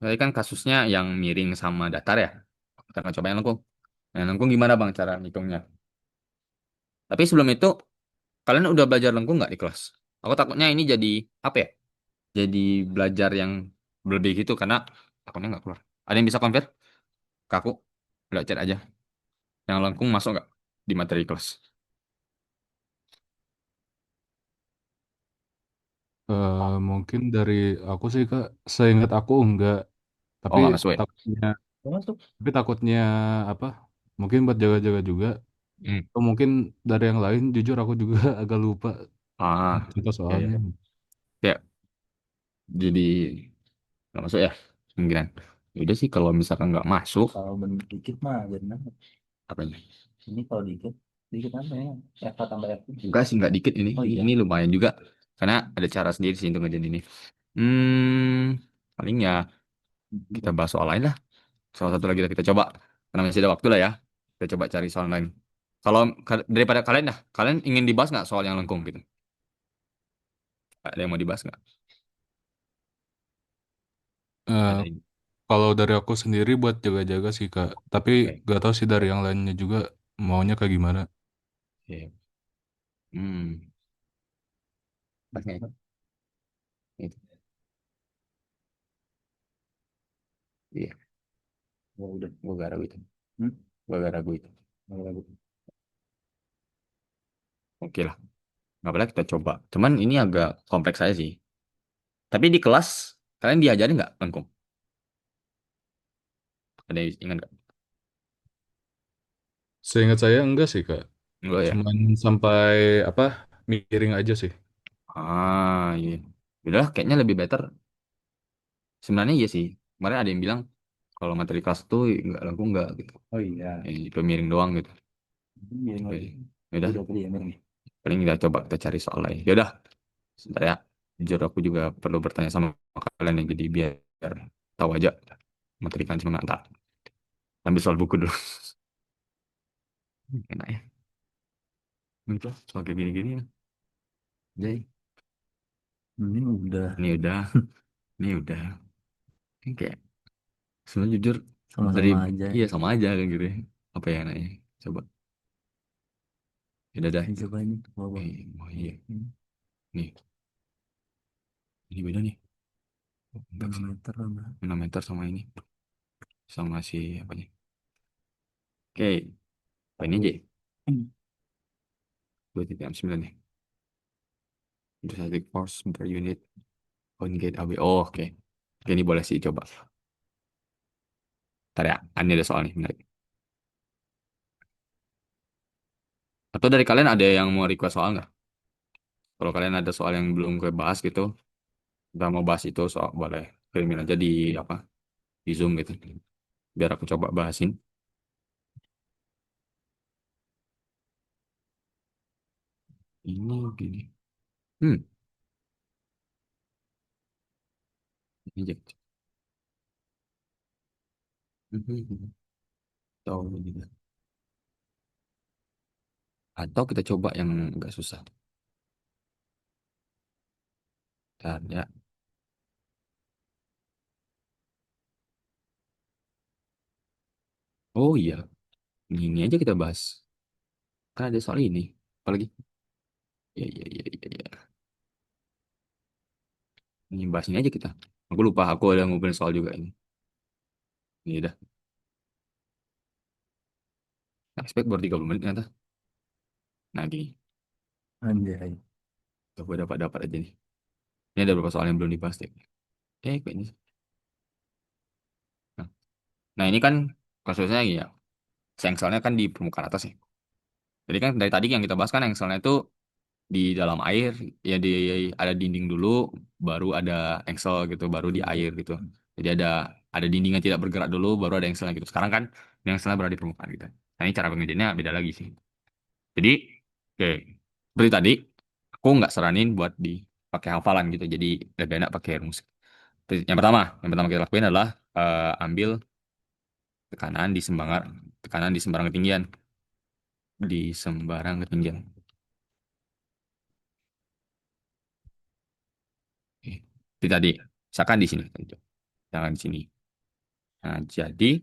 Tadi kan kasusnya yang miring sama datar ya. Kita akan coba yang lengkung. Nah, lengkung gimana Bang cara ngitungnya? Tapi sebelum itu, kalian udah belajar lengkung nggak di kelas? Aku takutnya ini jadi apa ya? Jadi belajar yang berlebih gitu karena takutnya nggak keluar. Ada yang bisa convert ke aku? Belajar aja. Yang lengkung masuk nggak di materi kelas? Mungkin dari aku sih Kak, seingat aku enggak, Oh tapi nggak masuk ya? takutnya, Gak masuk. tapi takutnya apa? Mungkin buat jaga-jaga juga. Hmm. Atau mungkin dari yang lain, jujur aku juga agak lupa Ah, contoh ya ya. soalnya. Ya, jadi nggak masuk ya? Kemungkinan. Ya udah sih kalau misalkan nggak masuk, Kalau bener dikit mah jadi apa ini? ini kalau dikit, dikit apa ya? F tambah F. Enggak sih, nggak dikit ini. Oh iya. Ini lumayan juga. Karena ada cara sendiri sih untuk ngerjain ini. Paling ya kita bahas soal lain lah. Soal satu lagi kita coba. Karena masih ada waktu lah ya. Kita coba cari soal lain. Kalau daripada kalian dah, kalian ingin dibahas nggak soal yang lengkung gitu? Ada yang mau dibahas nggak? Eh, Ada ini. Kalau dari aku sendiri buat jaga-jaga sih Kak, tapi Oke. gak tahu sih dari yang lainnya juga maunya kayak gimana. Oke. Hmm. Bahasnya itu. Itu. Iya. udah. Gue gak ragu itu. Hmm? Gue gak ragu itu. Nggak ragu. Oke lah. Nggak apa-apa kita coba. Cuman ini agak kompleks saya sih. Tapi di kelas kalian diajarin nggak lengkung? Ada yang ingat nggak? Seingat saya enggak sih Kak, Enggak ya? cuman sampai apa miring aja sih. Iya. Udah, kayaknya lebih better. Sebenarnya iya sih. Kemarin ada yang bilang kalau materi kelas tuh nggak lengkung nggak gitu. Oh iya. Itu miring doang gitu. Iya, Oke. lagi. Udah, Udah tadi ya, Mir. paling kita coba kita cari soal lain. Yaudah, sebentar ya. Jujur aku juga perlu bertanya sama kalian yang jadi biar tahu aja materi kalian cuma nggak tak. Ambil soal buku dulu. Enak ya. Itu soal kayak gini-gini ya. Jadi, Ini udah ini udah, ini udah. Ini kayak sebenarnya jujur dari sama-sama aja. iya sama aja kan gitu ya. Apa ya enaknya? Coba. Ya udah dah. Ini coba ini ke bawah. Oh iya. Hmm, Nih, ini beda nih. Bentar sih. Manometer lah, Mbak. Manometer sama ini. Sama si apa nih? Oke, apa ini aja? Hmm. 2,9 nih. Isostatic force per unit on gate AB. Oh, oke. Oke, ini boleh sih coba. Ntar ya, ini ada soal nih, menarik. Atau dari kalian ada yang mau request soal nggak? Kalau kalian ada soal yang belum gue bahas gitu, udah mau bahas itu soal boleh kirimin aja di apa di Zoom gitu. Biar aku coba bahasin. Ini gini. Hmm, ini aja. Atau atau kita coba yang agak susah. Bentar ya. Oh iya, ini aja kita bahas. Kan ada soal ini. Apalagi? Ya, ya, ya, ya, ya. Ini bahas ini aja kita. Aku lupa, aku ada ngobrolin soal juga ini. Ini udah. Expect baru 30 menit ternyata. Nah, gini. Anjay. Aku dapat aja nih. Ini ada beberapa soal yang belum dibahas deh. Kayaknya. Nah, nah, ini kan kasusnya ya. Sengselnya kan di permukaan atas ya. Jadi kan dari tadi yang kita bahas kan engselnya itu di dalam air, ya di ada dinding dulu, baru ada engsel gitu, baru di air gitu. Jadi ada dinding yang tidak bergerak dulu, baru ada engselnya gitu. Sekarang kan engselnya berada di permukaan gitu. Nah ini cara pengerjaannya beda lagi sih. Jadi, oke, seperti tadi, aku nggak saranin buat dipakai hafalan gitu. Jadi lebih enak pakai rumus. Yang pertama kita lakuin adalah ambil tekanan di sembarang ketinggian, di sembarang ketinggian. Oke. Jadi tadi, misalkan di sini, jangan di sini. Nah, jadi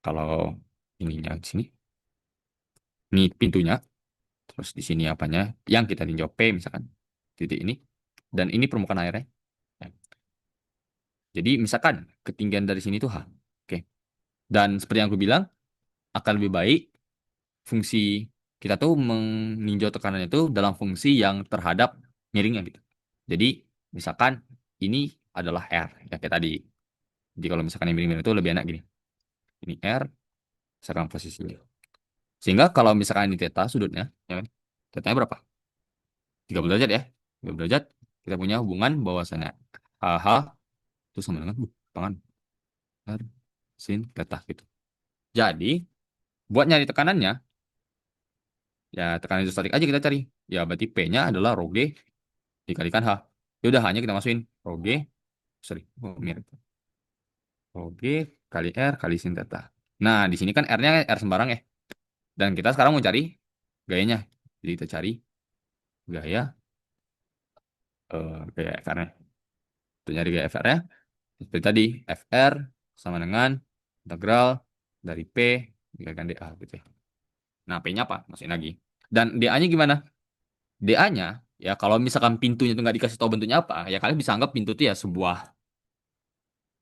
kalau ininya di sini, ini pintunya, terus di sini apanya, yang kita tinjau P misalkan, titik ini, dan ini permukaan airnya. Ya. Jadi misalkan ketinggian dari sini tuh H. Oke. Dan seperti yang aku bilang, akan lebih baik fungsi kita tuh meninjau tekanan itu dalam fungsi yang terhadap miringnya gitu. Jadi misalkan ini adalah R, ya kayak tadi. Jadi kalau misalkan yang miring-miring itu lebih enak gini. Ini R, sekarang posisinya. Sehingga kalau misalkan ini theta sudutnya, ya kan? Tetanya berapa? 30 derajat ya. 30 derajat, kita punya hubungan bahwasannya AH itu sama dengan pangan R sin theta gitu. Jadi, buat nyari tekanannya, ya tekanan isostatik aja kita cari. Ya berarti P-nya adalah rho G dikalikan H. Ya udah hanya kita masukin rho G, sorry, oh, mirip. Rho G kali R kali sin theta. Nah, di sini kan R-nya R sembarang ya. Dan kita sekarang mau cari gayanya. Jadi kita cari gaya gaya FR-nya. Untuk nyari gaya FR-nya, seperti tadi, FR sama dengan integral dari P dikalikan DA gitu ya. Nah, P-nya apa? Masukin lagi. Dan DA-nya gimana? DA-nya, ya kalau misalkan pintunya itu nggak dikasih tahu bentuknya apa, ya kalian bisa anggap pintu itu ya sebuah,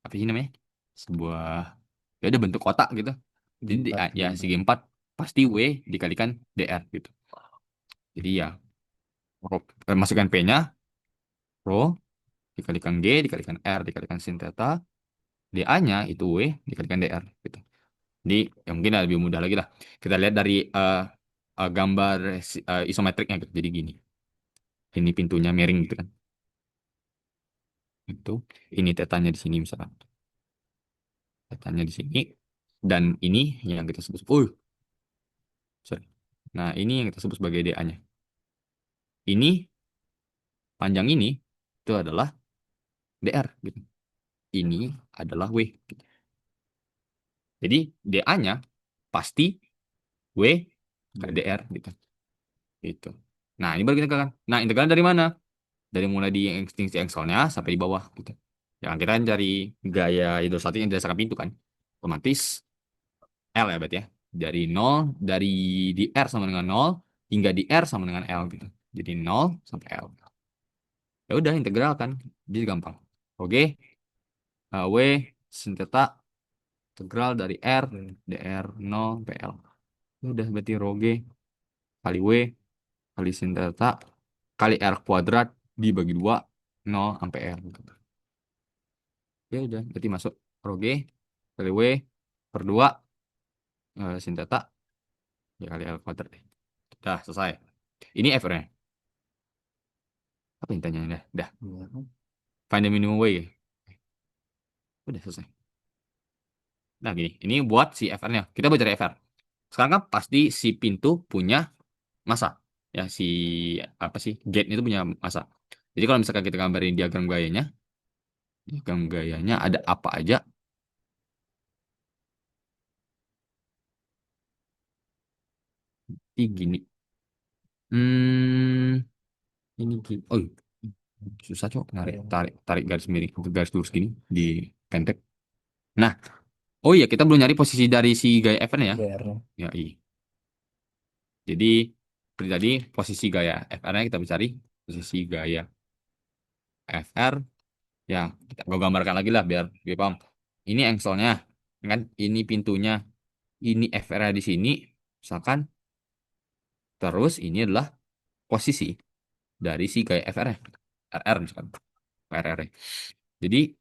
apa sih namanya? Sebuah, ya udah bentuk kotak gitu. Jadi DA, ya segi 4 pasti W dikalikan DR gitu. Jadi ya, masukkan P-nya, rho dikalikan G dikalikan R dikalikan sin theta, DA-nya itu W dikalikan DR gitu. Jadi ya mungkin lebih mudah lagi lah. Kita lihat dari gambar isometriknya gitu. Jadi gini. Ini pintunya miring gitu kan. Itu. Ini tetanya di sini misalkan. Tetanya di sini. Dan ini yang kita sebut. Sorry. Nah ini yang kita sebut sebagai DA-nya. Ini panjang ini itu adalah DR gitu. Ini adalah W gitu. Jadi DA-nya pasti W kali DR gitu. Gitu. Nah, ini baru kita kan. Nah, integral dari mana? Dari mulai di extinksi engselnya sampai di bawah gitu. Ya, kan kita kan cari gaya hidrostatik yang dirasakan pintu kan. Otomatis L ya berarti ya. Dari nol dari di R sama dengan nol hingga di R sama dengan L gitu. Jadi nol sampai L. Ya udah integral kan. Jadi gampang. Oke. W sin theta integral dari R dr 0 sampai L. Ya udah berarti rho G kali W kali sin theta kali R kuadrat dibagi 2 0 sampai R gitu. Ya udah berarti masuk rho G kali W per 2 sin theta ya kali L kuadrat deh. Udah selesai. Ini F-nya. Apa yang tanya dah. Find the minimum way. Udah selesai. Nah gini, ini buat si FR-nya. Kita baca dari FR. Sekarang kan pasti si pintu punya massa. Ya si apa sih gate itu punya massa. Jadi kalau misalkan kita gambarin diagram gayanya ada apa aja gini. Hmm, ini gini. Oh, susah cok. Tarik garis miring, garis lurus gini di pendek. Nah, oh iya kita belum nyari posisi dari si gaya FN ya. GR-nya. Ya, iya. Jadi seperti tadi posisi gaya FR-nya kita bisa cari posisi gaya FR. Ya, gue gambarkan lagi lah biar paham. Ini engselnya, kan? Ini pintunya, ini FR di sini, misalkan. Terus ini adalah posisi dari si gaya FR, RR misalkan, RR. Jadi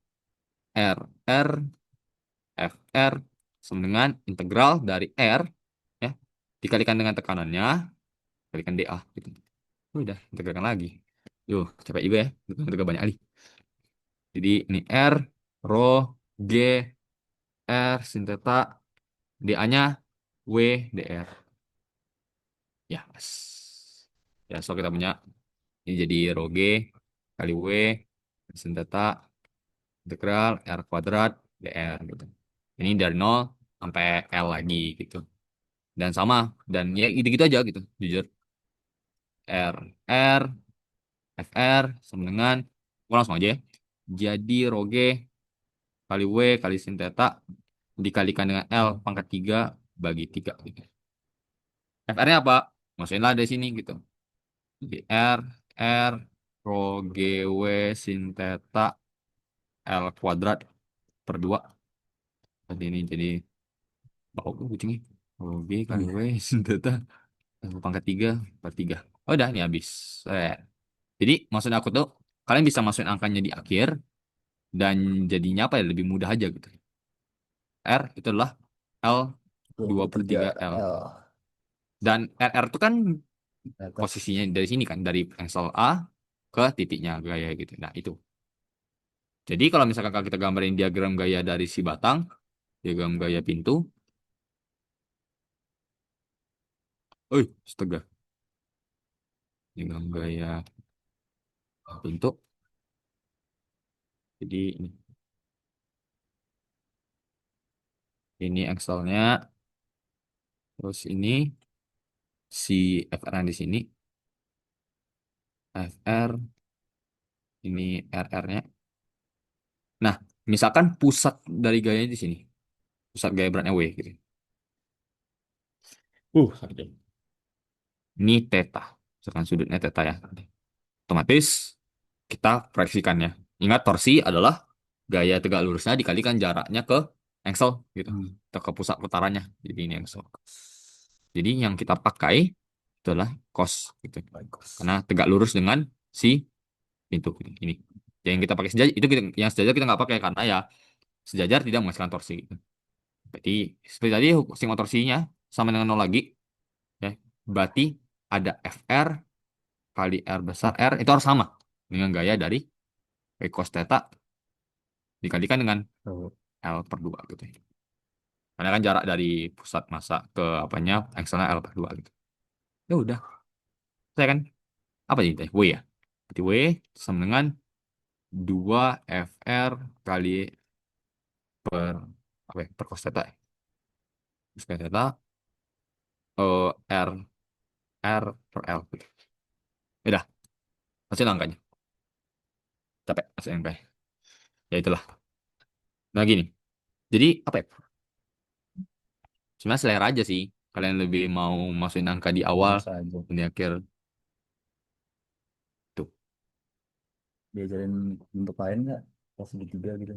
RR FR sama dengan integral dari R ya dikalikan dengan tekanannya, kalikan DA gitu. Udah, integralkan lagi. Yuk, capek juga ya. Integral banyak kali. Jadi ini R, rho, G, R, sin theta, DA-nya W, DR. Ya, ya, so kita punya ini jadi rho G kali W, sin theta, integral R kuadrat, DR gitu. Ini dari 0 sampai L lagi gitu. Dan sama, dan ya gitu-gitu aja gitu, jujur. R, R, FR sama dengan, gua langsung aja ya. Jadi rho G kali W kali sin theta dikalikan dengan L pangkat 3 bagi 3 gitu. FR-nya apa? Masukin lah dari sini gitu. Jadi R, R, rho G, W, sin theta, L kuadrat per 2. Jadi ini jadi bau tuh kucingnya. Rho G kali W, sin theta, L pangkat 3 per 3. Oh, udah, ini habis. Jadi maksud aku tuh, kalian bisa masukin angkanya di akhir, dan jadinya apa ya, lebih mudah aja gitu. R itu adalah L 2 per 3 L. L. Dan RR itu kan Atas. posisinya dari sini kan, dari engsel A ke titiknya gaya gitu. Nah, itu. Jadi kalau misalkan kita gambarin diagram gaya dari si batang, diagram gaya pintu, astaga. Diagram gaya pintu. Jadi ini engselnya, terus ini si FR di sini, FR, ini RR-nya. Nah, misalkan pusat dari gayanya di sini, pusat gaya beratnya W gitu. Sorry. Ini theta, misalkan sudutnya theta ya. Otomatis kita proyeksikannya. Ingat torsi adalah gaya tegak lurusnya dikalikan jaraknya ke engsel gitu, atau ke pusat putarannya. Jadi ini engsel. Jadi yang kita pakai adalah cos gitu. Karena tegak lurus dengan si pintu ini. Yang kita pakai sejajar itu yang sejajar kita nggak pakai karena ya sejajar tidak menghasilkan torsi gitu. Berarti seperti tadi sigma torsinya sama dengan nol lagi ya. Berarti ada FR kali R besar R itu harus sama dengan gaya dari cos theta dikalikan dengan L per 2 gitu. Karena kan jarak dari pusat massa ke apanya engselnya L per 2 gitu. Ya udah. Saya kan apa jadi W ya? Berarti W sama dengan 2 FR kali per apa ya? Per cos theta. Cos theta R R per L gitu. Ya udah, hasil angkanya. Capek hasil angkanya. Ya itulah. Nah gini. Jadi apa ya? Sebenarnya selera aja sih. Kalian lebih mau masukin angka di awal Biasa aja. dan di akhir tuh. Diajarin bentuk lain nggak? Pas segitiga gitu.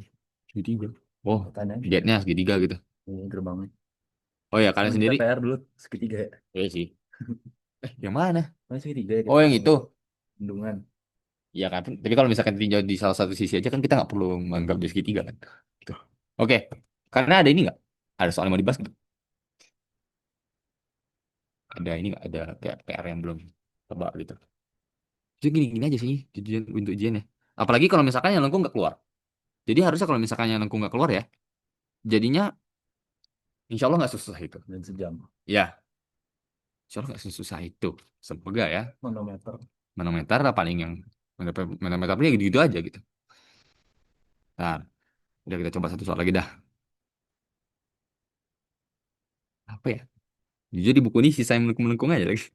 Segitiga. Oh, Tanya. jetnya segitiga gitu. Ini gerbangnya. Oh ya, kalian Kan kita sendiri? PR dulu segitiga ya. Iya sih. Yang mana? Mana segitiga ya Oh, kita yang itu. bendungan. Iya kan. Tapi kalau misalkan tinjau di salah satu sisi aja kan kita nggak perlu menganggap dia segitiga kan. Gitu. Oke. Karena ada ini nggak? Ada soal yang mau dibahas nggak? Ada ini nggak? Ada kayak PR yang belum tebak gitu. Jadi gini-gini aja sih untuk ujian ya. Apalagi kalau misalkan yang lengkung nggak keluar. Jadi harusnya kalau misalkan yang lengkung nggak keluar ya, jadinya insya Allah nggak susah itu. Dan sejam. Ya, insya Allah nggak susah itu. Semoga ya. Manometer. Manometer lah paling yang manometernya gitu-gitu aja gitu. Nah, udah kita coba satu soal lagi dah. Apa ya? Jujur di buku ini sisa yang melengkung-melengkung aja lagi.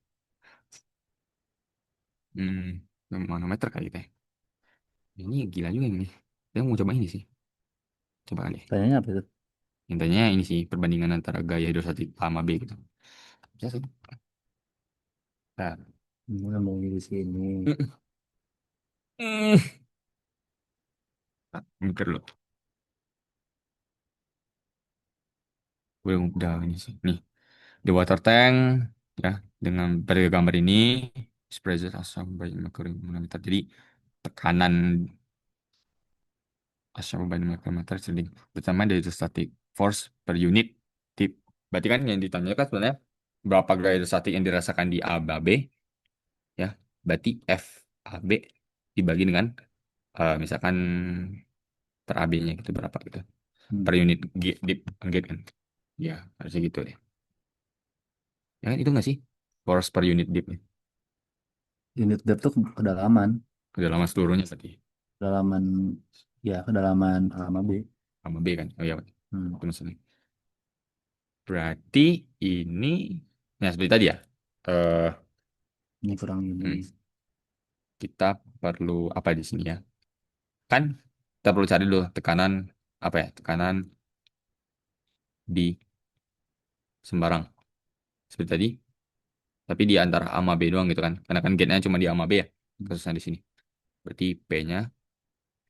Manometer kali kita. Ini gila juga ini. Saya mau coba ini sih. Coba kali. Tanyanya apa itu? Intinya ini sih perbandingan antara gaya hidrostatik A sama B gitu. Bisa sih. Nah. Mulai mau di sini. Hmm. Mikir loh. Udah ini sih. Nih, the water tank ya dengan pada gambar ini expresses asam by mercury manometer. Jadi tekanan asam by manometer sering bersamaan dari static force per unit tip. Berarti kan yang ditanyakan sebenarnya berapa gaya hidrostatik yang dirasakan di A B ya. Berarti F A B dibagi dengan misalkan per AB-nya gitu berapa gitu. Per unit deep gate kan. Ya, harusnya gitu deh. Ya kan itu nggak sih? Force per unit deep nih. Unit depth tuh kedalaman. Kedalaman seluruhnya berarti. Kedalaman, ya kedalaman A sama B. Sama B kan. Oh iya, Hmm. itu maksudnya. Berarti ini, ya seperti tadi ya. eh Ini kurang ini. hmm, kita perlu apa di sini ya? Kan kita perlu cari dulu tekanan apa ya? Tekanan di sembarang. Seperti tadi. Tapi di antara A sama B doang gitu kan. Karena kan gate-nya cuma di A sama B ya. Khususnya di sini. Berarti P-nya,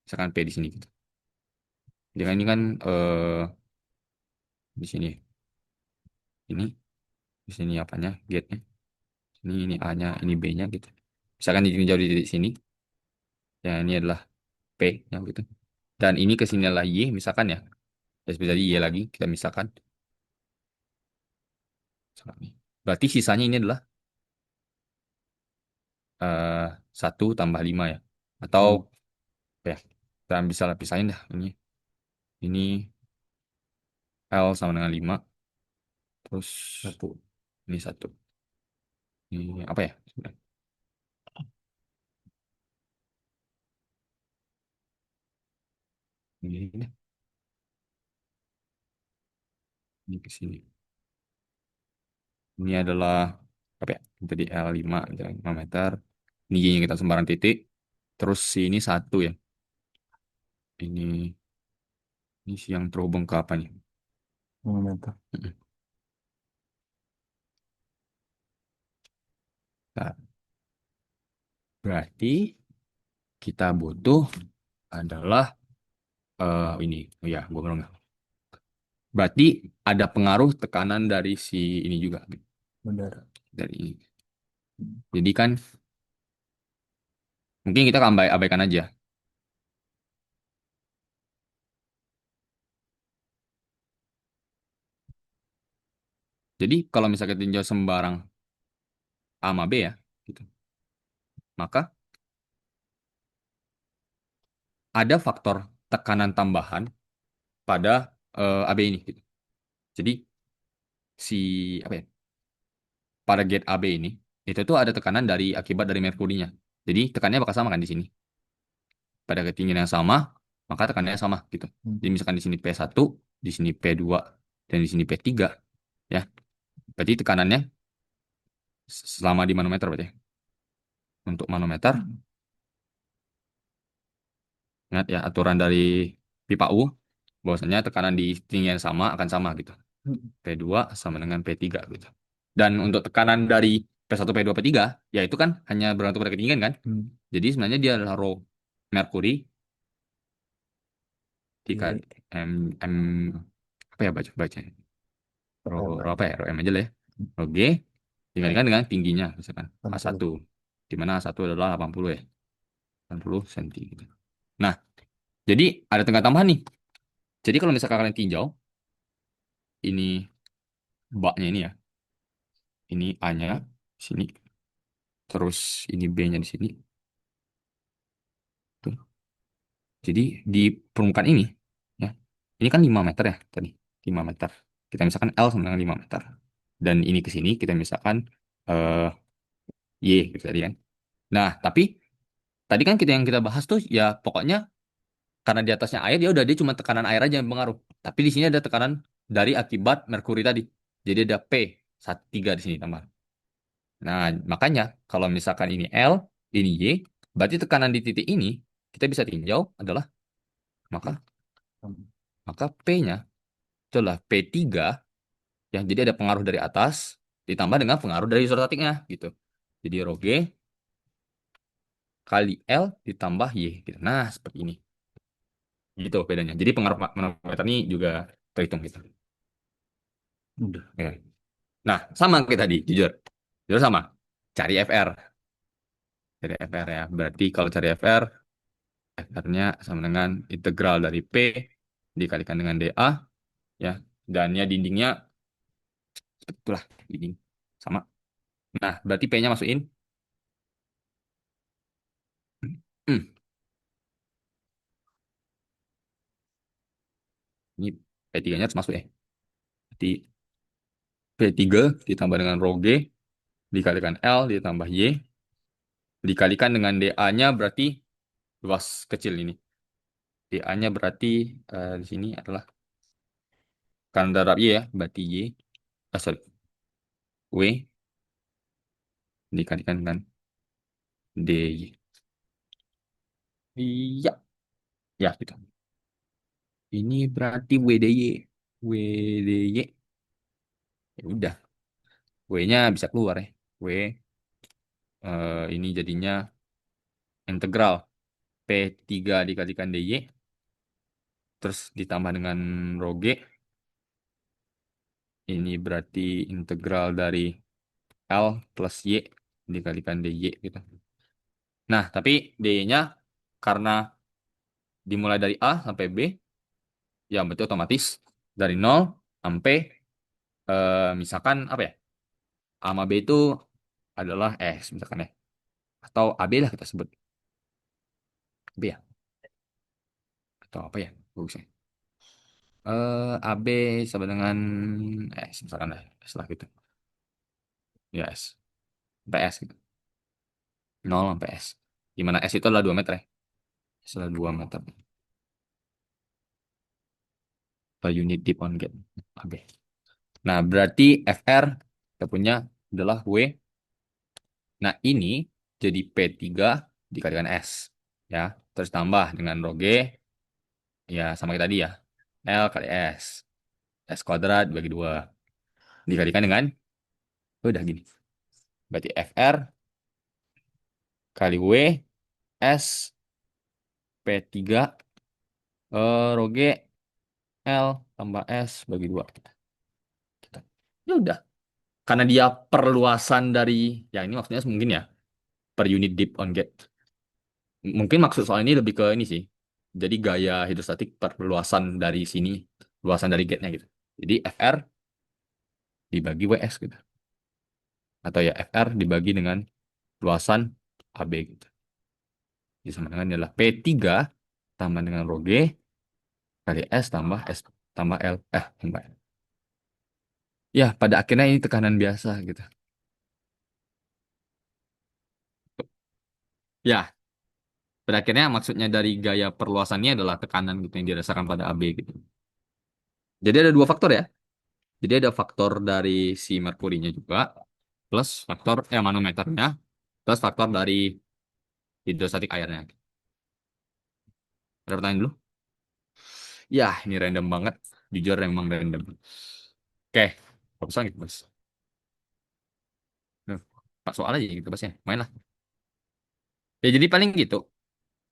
misalkan P di sini gitu. Jadi kan ini kan di sini. Ini, di sini apanya? Gate-nya. Ini A-nya, ini B-nya gitu. Misalkan di jauh di titik sini. Ya ini adalah P yang gitu. Dan ini ke sini adalah Y misalkan ya. Ya seperti tadi Y lagi kita misalkan. Misalkan nih. Berarti sisanya ini adalah eh 1 tambah 5 ya. Atau Hmm. apa ya. Kita bisa lah pisahin dah ini. Ini L sama dengan 5. Terus Satu. ini 1. Ini apa ya sebenarnya? Ini, ini ke sini. Ini adalah apa ya? Tadi L5 gitu, 5 meter. Ini Y yang kita sembarang titik. Terus ini 1 ya. Ini si yang terhubung ke apa nih? Manometer. Mm-mm. Nah, berarti kita butuh adalah ini. Oh ya, gua belum. Berarti ada pengaruh tekanan dari si ini juga. Udara. Dari ini. Jadi kan mungkin kita abaikan aja. Jadi kalau misalnya tinjau sembarang A sama B ya, gitu. Maka ada faktor tekanan tambahan pada AB ini. Gitu. Jadi si apa ya? Pada gate AB ini itu tuh ada tekanan dari akibat dari merkurinya. Jadi tekanannya bakal sama kan di sini. Pada ketinggian yang sama, maka tekanannya sama gitu. Hmm. Jadi misalkan di sini P1, di sini P2, dan di sini P3 ya. Berarti tekanannya selama di manometer berarti ya. Untuk manometer, ingat ya aturan dari pipa U bahwasanya tekanan di ketinggian yang sama akan sama gitu. P2 sama dengan P3 gitu. Dan untuk tekanan dari P1, P2, P3 ya itu kan hanya bergantung pada ketinggian kan. Hmm. Jadi sebenarnya dia adalah rho merkuri jika Iya. M, M apa ya baca rho, rho apa ya rho M aja lah ya. Rho G dibandingkan dengan tingginya misalkan 60. A1 di mana A1 adalah 80 ya 80 cm gitu. Nah, jadi ada tegangan tambahan nih. Jadi kalau misalkan kalian tinjau ini baknya ini ya. Ini A-nya di sini. Terus ini B-nya di sini. Tuh. Jadi di permukaan ini ya. Ini kan 5 meter ya tadi. 5 meter. Kita misalkan L sama dengan 5 meter. Dan ini ke sini kita misalkan eh Y gitu tadi kan. Nah, tapi tadi kan kita yang kita bahas tuh ya pokoknya karena di atasnya air ya udah dia cuma tekanan air aja yang pengaruh. Tapi di sini ada tekanan dari akibat merkuri tadi. Jadi ada P. 3 di sini tambah. Nah, makanya kalau misalkan ini L, ini Y, berarti tekanan di titik ini kita bisa tinjau adalah maka maka P-nya adalah P3 yang jadi ada pengaruh dari atas ditambah dengan pengaruh dari isostatiknya gitu. Jadi rho G kali L ditambah Y gitu. Nah, seperti ini. Gitu bedanya. Jadi pengaruh manometer ini juga terhitung gitu. Udah. Ya. Nah, sama kayak tadi, jujur. Jujur sama. Cari FR. Cari FR ya. Berarti kalau cari FR, FR-nya sama dengan integral dari P dikalikan dengan dA ya. Dan ya dindingnya itulah dinding sama. Nah, berarti P-nya masukin. Hmm, ini P3-nya harus masuk ya. Berarti P3 ditambah dengan rho G dikalikan L ditambah Y dikalikan dengan dA-nya berarti luas kecil ini. dA-nya berarti di sini adalah karena darab Y ya, berarti Y, sorry, W dikalikan dengan DY. Iya, ya gitu. Ini berarti WDY. WDY, ya udah. W-nya bisa keluar ya. W ini jadinya integral P3 dikalikan DY terus ditambah dengan rho G. Ini berarti integral dari L plus Y dikalikan DY gitu. Nah, tapi DY-nya karena dimulai dari A sampai B, ya berarti otomatis dari 0 sampai misalkan apa ya? A sama B itu adalah S misalkan ya. Atau AB lah kita sebut. AB ya? Atau apa ya? Bagusnya. AB sama dengan S misalkan lah. S lah gitu. Ya S. Sampai S gitu. 0 sampai S. Dimana S itu adalah 2 meter ya. S adalah 2 meter. Per unit deep on gate. AB. Nah, berarti FR kita punya adalah W. Nah, ini jadi P3 dikalikan S. Ya, terus tambah dengan rho G. Ya, sama kayak tadi ya. L kali S. S kuadrat bagi 2. Dikalikan dengan, udah gini. Berarti FR kali W S P3 rho G L tambah S bagi 2. Ya udah. Karena dia perluasan dari, ya ini maksudnya mungkin ya, per unit deep on gate. Mungkin maksud soal ini lebih ke ini sih. Jadi gaya hidrostatik perluasan dari sini, luasan dari gate-nya gitu. Jadi FR dibagi WS gitu. Atau ya FR dibagi dengan luasan AB gitu. Jadi sama dengan adalah P3 tambah dengan rho G kali S tambah L. Tambah L. Ya, pada akhirnya ini tekanan biasa gitu. Ya, pada akhirnya maksudnya dari gaya perluasannya adalah tekanan gitu yang dirasakan pada AB gitu. Jadi ada 2 faktor ya. Jadi ada faktor dari si merkurinya juga, plus faktor manometernya, plus faktor dari hidrostatik airnya. Ada pertanyaan dulu? Ya, ini random banget. Jujur emang random. Oke, fokus lagi, Bos. Nah, Pak soal aja gitu, Bosnya. Main lah. Ya, jadi paling gitu.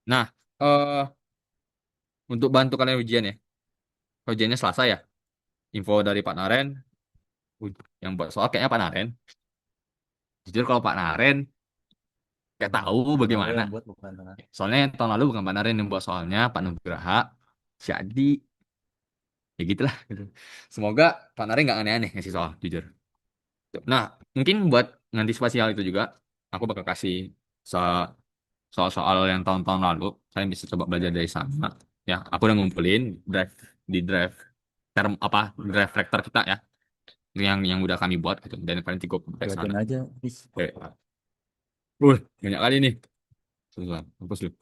Nah, eh untuk bantu kalian ujian ya. Ujiannya Selasa ya. Info dari Pak Naren. Yang buat soal kayaknya Pak Naren. Jujur kalau Pak Naren, gak tahu Kalau bagaimana. yang buat bukan tangan. Soalnya yang tahun lalu bukan Pak Naren yang buat soalnya, Pak Nugraha. Jadi, ya gitulah. Gitu. Semoga Pak Naren nggak aneh-aneh ngasih soal, jujur. Nah, mungkin buat ngantisipasi hal itu juga, aku bakal kasih so- soal-soal yang tahun-tahun lalu. Saya bisa coba belajar dari sana. Ya, aku udah ngumpulin drive term apa drive vector kita ya, yang udah kami buat gitu. Dan nanti gue pakai sana. Cuekin aja, bis. Oke. Banyak kali nih. Sebentar, hapus dulu.